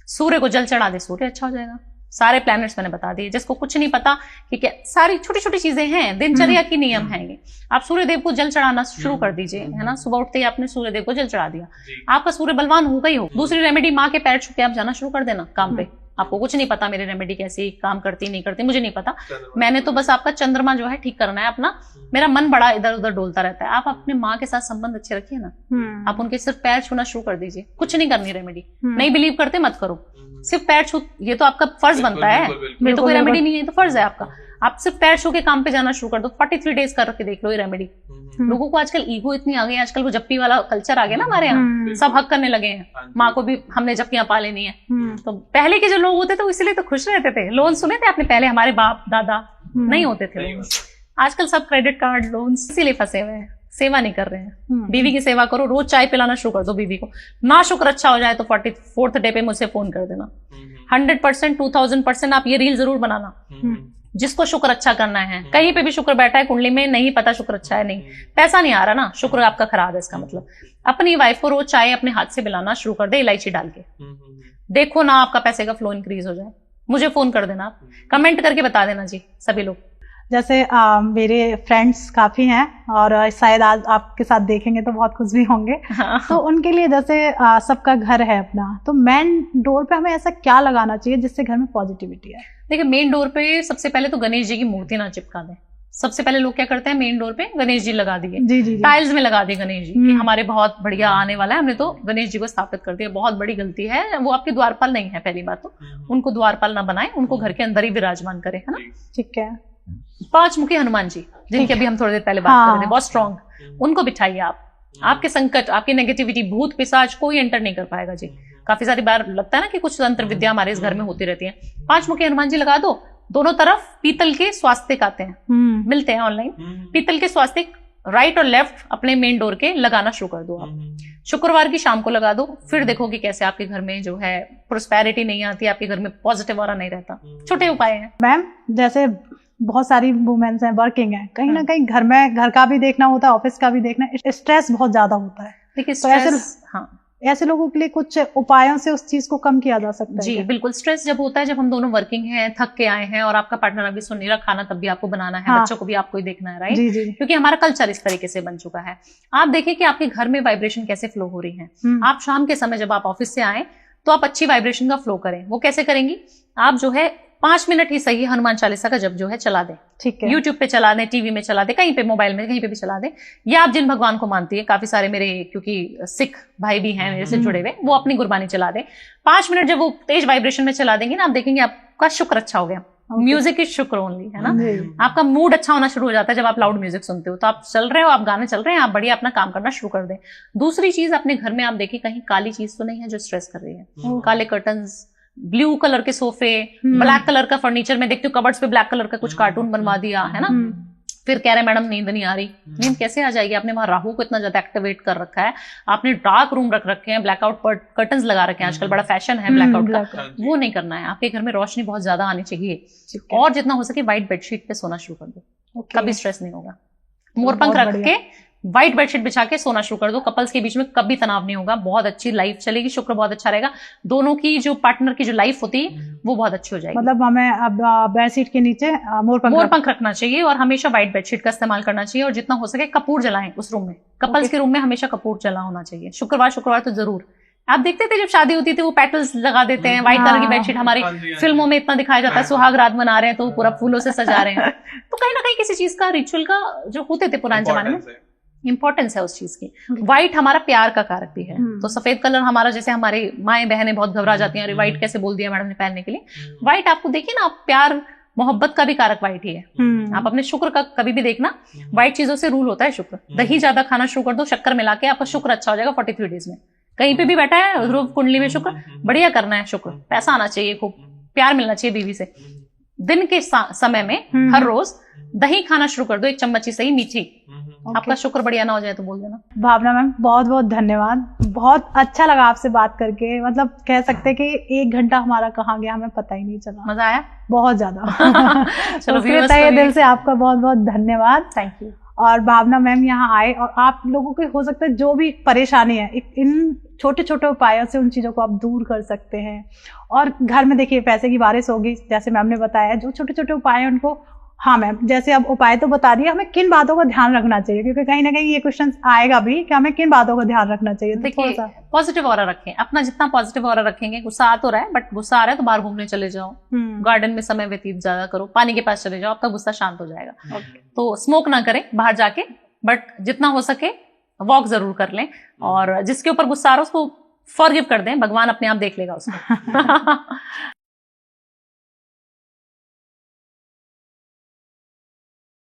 सूर्य को जल चढ़ा दे, सूर्य अच्छा हो जाएगा। सारे प्लैनेट्स मैंने बता दिए। जिसको कुछ नहीं पता कि क्या सारी छोटी छोटी चीजें हैं, दिनचर्या की नियम है ये। आप सूर्यदेव को जल चढ़ाना शुरू कर दीजिए, है ना। सुबह उठते ही आपने सूर्यदेव को जल चढ़ा दिया, आपका सूर्य बलवान होगा ही हो। दूसरी रेमेडी, माँ के पैर छू के आप जाना शुरू कर देना काम पे। आपको कुछ नहीं पता मेरी रेमेडी कैसी काम करती नहीं करती, मुझे नहीं पता। मैंने तो बस आपका चंद्रमा जो है ठीक करना है अपना। मेरा मन बड़ा इधर उधर डोलता रहता है। आप अपने माँ के साथ संबंध अच्छे रखिए ना। आप उनके सिर्फ पैर छूना शुरू कर दीजिए, कुछ नहीं करनी रेमेडी। नहीं बिलीव करते मत करो, सिर्फ पैर छू, ये तो आपका फर्ज बनता है। ये तो कोई रेमेडी नहीं है, तो फर्ज है आपका। आप सिर्फ पैर छू के काम पे जाना शुरू कर दो। 43 डेज करके देख लो ये रेमेडी। लोगों को आजकल ईगो इतनी आ गई, आजकल वो जप्पी वाला कल्चर आ गया ना हमारे यहाँ, सब हक करने लगे हैं। माँ को भी हमने जप्पियां पा लेनी है। तो पहले के जो लोग होते थे वो इसलिए तो खुश रहते थे। लोन सुने थे आपने पहले, हमारे बाप दादा नहीं होते थे। आजकल सब क्रेडिट कार्ड लोन, इसीलिए फंसे हुए हैं, सेवा नहीं कर रहे हैं। बीवी की सेवा करो, रोज चाय पिलाना शुरू कर दो बीवी को। ना शुक्र अच्छा हो जाए तो 44th डे पे मुझसे फोन कर देना। 100%, 2000% आप ये रील जरूर बनाना। जिसको शुक्र अच्छा करना है, कहीं पे भी शुक्र बैठा है कुंडली में, नहीं पता शुक्र अच्छा है, नहीं पैसा नहीं आ रहा ना, शुक्र आपका खराब है, इसका मतलब अपनी वाइफ को रोज चाय अपने हाथ से पिलाना शुरू कर दे, इलायची डाल के। देखो ना आपका पैसे का फ्लो इंक्रीज हो जाए। मुझे फोन कर देना, आप कमेंट करके बता देना जी सभी लोग। जैसे मेरे फ्रेंड्स काफी हैं और शायद आज आपके साथ देखेंगे तो बहुत खुश भी होंगे। तो उनके लिए जैसे सबका घर है अपना, तो मेन डोर पे हमें ऐसा क्या लगाना चाहिए जिससे घर में पॉजिटिविटी है? देखिए, मेन डोर पे सबसे पहले तो गणेश जी की मूर्ति ना चिपका दें। सबसे पहले लोग क्या करते हैं, मेन डोर पे गणेश जी लगा दिए, जी। टाइल्स में लगा दिए गणेश जी कि हमारे बहुत बढ़िया आने वाला है, हमने तो गणेश जी को स्थापित कर दिया। बहुत बड़ी गलती है, वो आपके द्वारपाल नहीं है। पहली बात तो उनको द्वारपाल ना बनाए, उनको घर के अंदर ही विराजमान करे, है ना। ठीक है। 5 मुखी हनुमान जी, जिनकी अभी हम थोड़ी देर पहले बात कर रहे थे, बहुत स्ट्रॉन्ग, उनको बिठाइए आप। आपके संकट, आपकी नेगेटिविटी, भूत पिशाच कोई एंटर नहीं कर पाएगा जी। काफी सारी बार लगता है ना कि कुछ तंत्र विद्या हमारे इस घर में होती रहती है। 5 मुखी हनुमान जी लगा दो। दोनों तरफ पीतल के स्वास्तिक आते हैं, मिलते हैं ऑनलाइन। पीतल के स्वास्तिक राइट और लेफ्ट अपने मेन डोर के लगाना शुरू कर दो आप। शुक्रवार की शाम को लगा दो, फिर देखोगे कैसे आपके घर में जो है प्रोस्पेरिटी नहीं आती, आपके घर में पॉजिटिव ऑरा नहीं रहता। छोटे उपाय हैं मैम। जैसे बहुत सारी वुमेन्स हैं, वर्किंग है, कहीं ना कहीं घर में, घर का भी देखना होता है, ऑफिस का भी देखना, स्ट्रेस बहुत ज्यादा होता है। देखिए स्ट्रेस, हाँ ऐसे लोगों के लिए कुछ उपायों से उस चीज को कम किया जा सकता है जी क्या? बिल्कुल। स्ट्रेस जब होता है, जब हम दोनों वर्किंग हैं, थक के आए हैं और आपका पार्टनर अभी सुन नहीं रहा, खाना तब भी आपको बनाना है, हाँ। बच्चों को भी आपको ही देखना है, राइट? जी जी। क्योंकि हमारा कल्चर इस तरीके से बन चुका है। आप देखिए कि आपके घर में वाइब्रेशन कैसे फ्लो हो रही है। आप शाम के समय जब आप ऑफिस से आए तो आप अच्छी वाइब्रेशन का फ्लो करें। वो कैसे करेंगी? आप जो है 5 मिनट ही सही हनुमान चालीसा का जब जो है चला दें, ठीक है। यूट्यूब पे चला दें, टीवी में चला दें, कहीं पे मोबाइल में कहीं पे भी चला दें, या आप जिन भगवान को मानती है, काफी सारे मेरे क्योंकि सिख भाई भी हैं मेरे से जुड़े हुए, वो अपनी गुरबानी चला दें। 5 मिनट जब वो तेज वाइब्रेशन में चला देंगे ना, आप देखेंगे आपका शुक्र अच्छा हो गया। म्यूजिक इज शुक्र ओनली, है ना? आपका मूड अच्छा होना शुरू हो जाता है जब आप लाउड म्यूजिक सुनते हो। तो आप चल रहे हो, आप गाने चल रहे हैं, आप बढ़िया अपना काम करना शुरू कर दें। दूसरी चीज, अपने घर में आप देखिए कहीं काली चीज तो नहीं है जो स्ट्रेस कर रही है। काले कर्टन्स, ब्लू कलर के सोफे, ब्लैक कलर का फर्नीचर, मैं देखती हूँ कबर्ड्स पे ब्लैक कलर का कुछ कार्टून बनवा दिया है ना, फिर कह रहे मैडम नींद नहीं आ रही। नींद कैसे आ जाएगी? आपने वहां राहु को इतना ज्यादा एक्टिवेट कर रखा है, आपने डार्क रूम रख रखे हैं, ब्लैकआउट कर्टन्स लगा रखे हैं, आजकल बड़ा फैशन है ब्लैकआउट का, वो नहीं करना है। आपके घर में रोशनी बहुत ज्यादा आनी चाहिए, और जितना हो सके व्हाइट बेडशीट पे सोना शुरू कर दो, कभी स्ट्रेस नहीं होगा। मोरपंख रख के व्हाइट बेडशीट बिछा के सोना शुरू कर दो, कपल्स के बीच में कभी तनाव नहीं होगा, बहुत अच्छी लाइफ चलेगी, शुक्र बहुत अच्छा रहेगा, दोनों की जो पार्टनर की जो लाइफ होती है वो बहुत अच्छी हो जाएगी। मतलब हमें अब बेडशीट के नीचे मोरपंख रखना चाहिए, और हमेशा व्हाइट बेडशीट का इस्तेमाल करना चाहिए, और जितना हो सके कपूर जलाएं उस रूम में। कपल्स के रूम में हमेशा कपूर जला होना चाहिए, शुक्रवार तो जरूर। आप देखते थे जब शादी होती थी वो पेटल्स लगा देते हैं, व्हाइट कलर की बेडशीट, हमारी फिल्मों में इतना दिखाया जाता है, सुहाग रात मना रहे हैं तो पूरा फूलों से सजा रहे हैं। तो कहीं ना कहीं किसी चीज का रिचुअल का जो होते थे पुराने जमाने में, इंपॉर्टेंस है उस चीज की। व्हाइट हमारा प्यार का कारक भी है, तो सफेद कलर हमारा, जैसे हमारे माएं बहनें बहुत घबरा जाती हैं, अरे व्हाइट कैसे बोल दिया मैडम ने पहनने के लिए। व्हाइट आपको देखिए ना, प्यार मोहब्बत का भी कारक व्हाइट ही है। आप अपने शुक्र का कभी भी देखना, व्हाइट चीजों से रूल होता है शुक्र। दही ज्यादा खाना शुरू कर दो शक्कर मिला के, आपका शुक्र अच्छा हो जाएगा 43 डेज में। कहीं पे भी बैठा है ध्रुव कुंडली में शुक्र, बढ़िया करना है शुक्र, पैसा आना चाहिए, खूब प्यार मिलना चाहिए बीवी से। दिन के समय में हर रोज दही खाना शुरू कर दो, 1 चम्मच ही सही, मीठी। आपका शुक्र बढ़िया ना हो जाए तो बोल देना। भावना मैम बहुत बहुत धन्यवाद, बहुत अच्छा लगा आपसे बात करके। मतलब कह सकते कि 1 घंटा हमारा कहाँ गया हमें पता ही नहीं चला। मजा आया बहुत ज्यादा। चलो तहे दिल से आपका बहुत बहुत धन्यवाद। Thank you. और भावना मैम यहाँ आए, और आप लोगों को हो सकता है जो भी परेशानी है, इन छोटे छोटे उपायों से उन चीजों को आप दूर कर सकते हैं। और घर में देखिए पैसे की बारिश होगी, जैसे मैम ने बताया, जो छोटे छोटे उपाय हैं उनको, हाँ मैम जैसे अब उपाय तो बता दिए, हमें किन बातों का ध्यान रखना चाहिए, क्योंकि कहीं ना कहीं ये क्वेश्चन आएगा भी कि हमें किन बातों का ध्यान रखना चाहिए। देखिए पॉजिटिव ऑरा रखें, अपना जितना पॉजिटिव ऑरा रखेंगे। गुस्सा आ तो रहा है, बट गुस्सा आ रहा है तो बाहर घूमने चले जाओ, गार्डन में समय व्यतीत ज्यादा करो, पानी के पास चले जाओ, आपका गुस्सा शांत हो जाएगा। तो स्मोक ना करें बाहर जाके, बट जितना हो सके वॉक जरूर कर लें, और जिसके ऊपर गुस्सा आ रहा है उसको फॉरगिव कर दें, भगवान अपने आप देख लेगा उसको।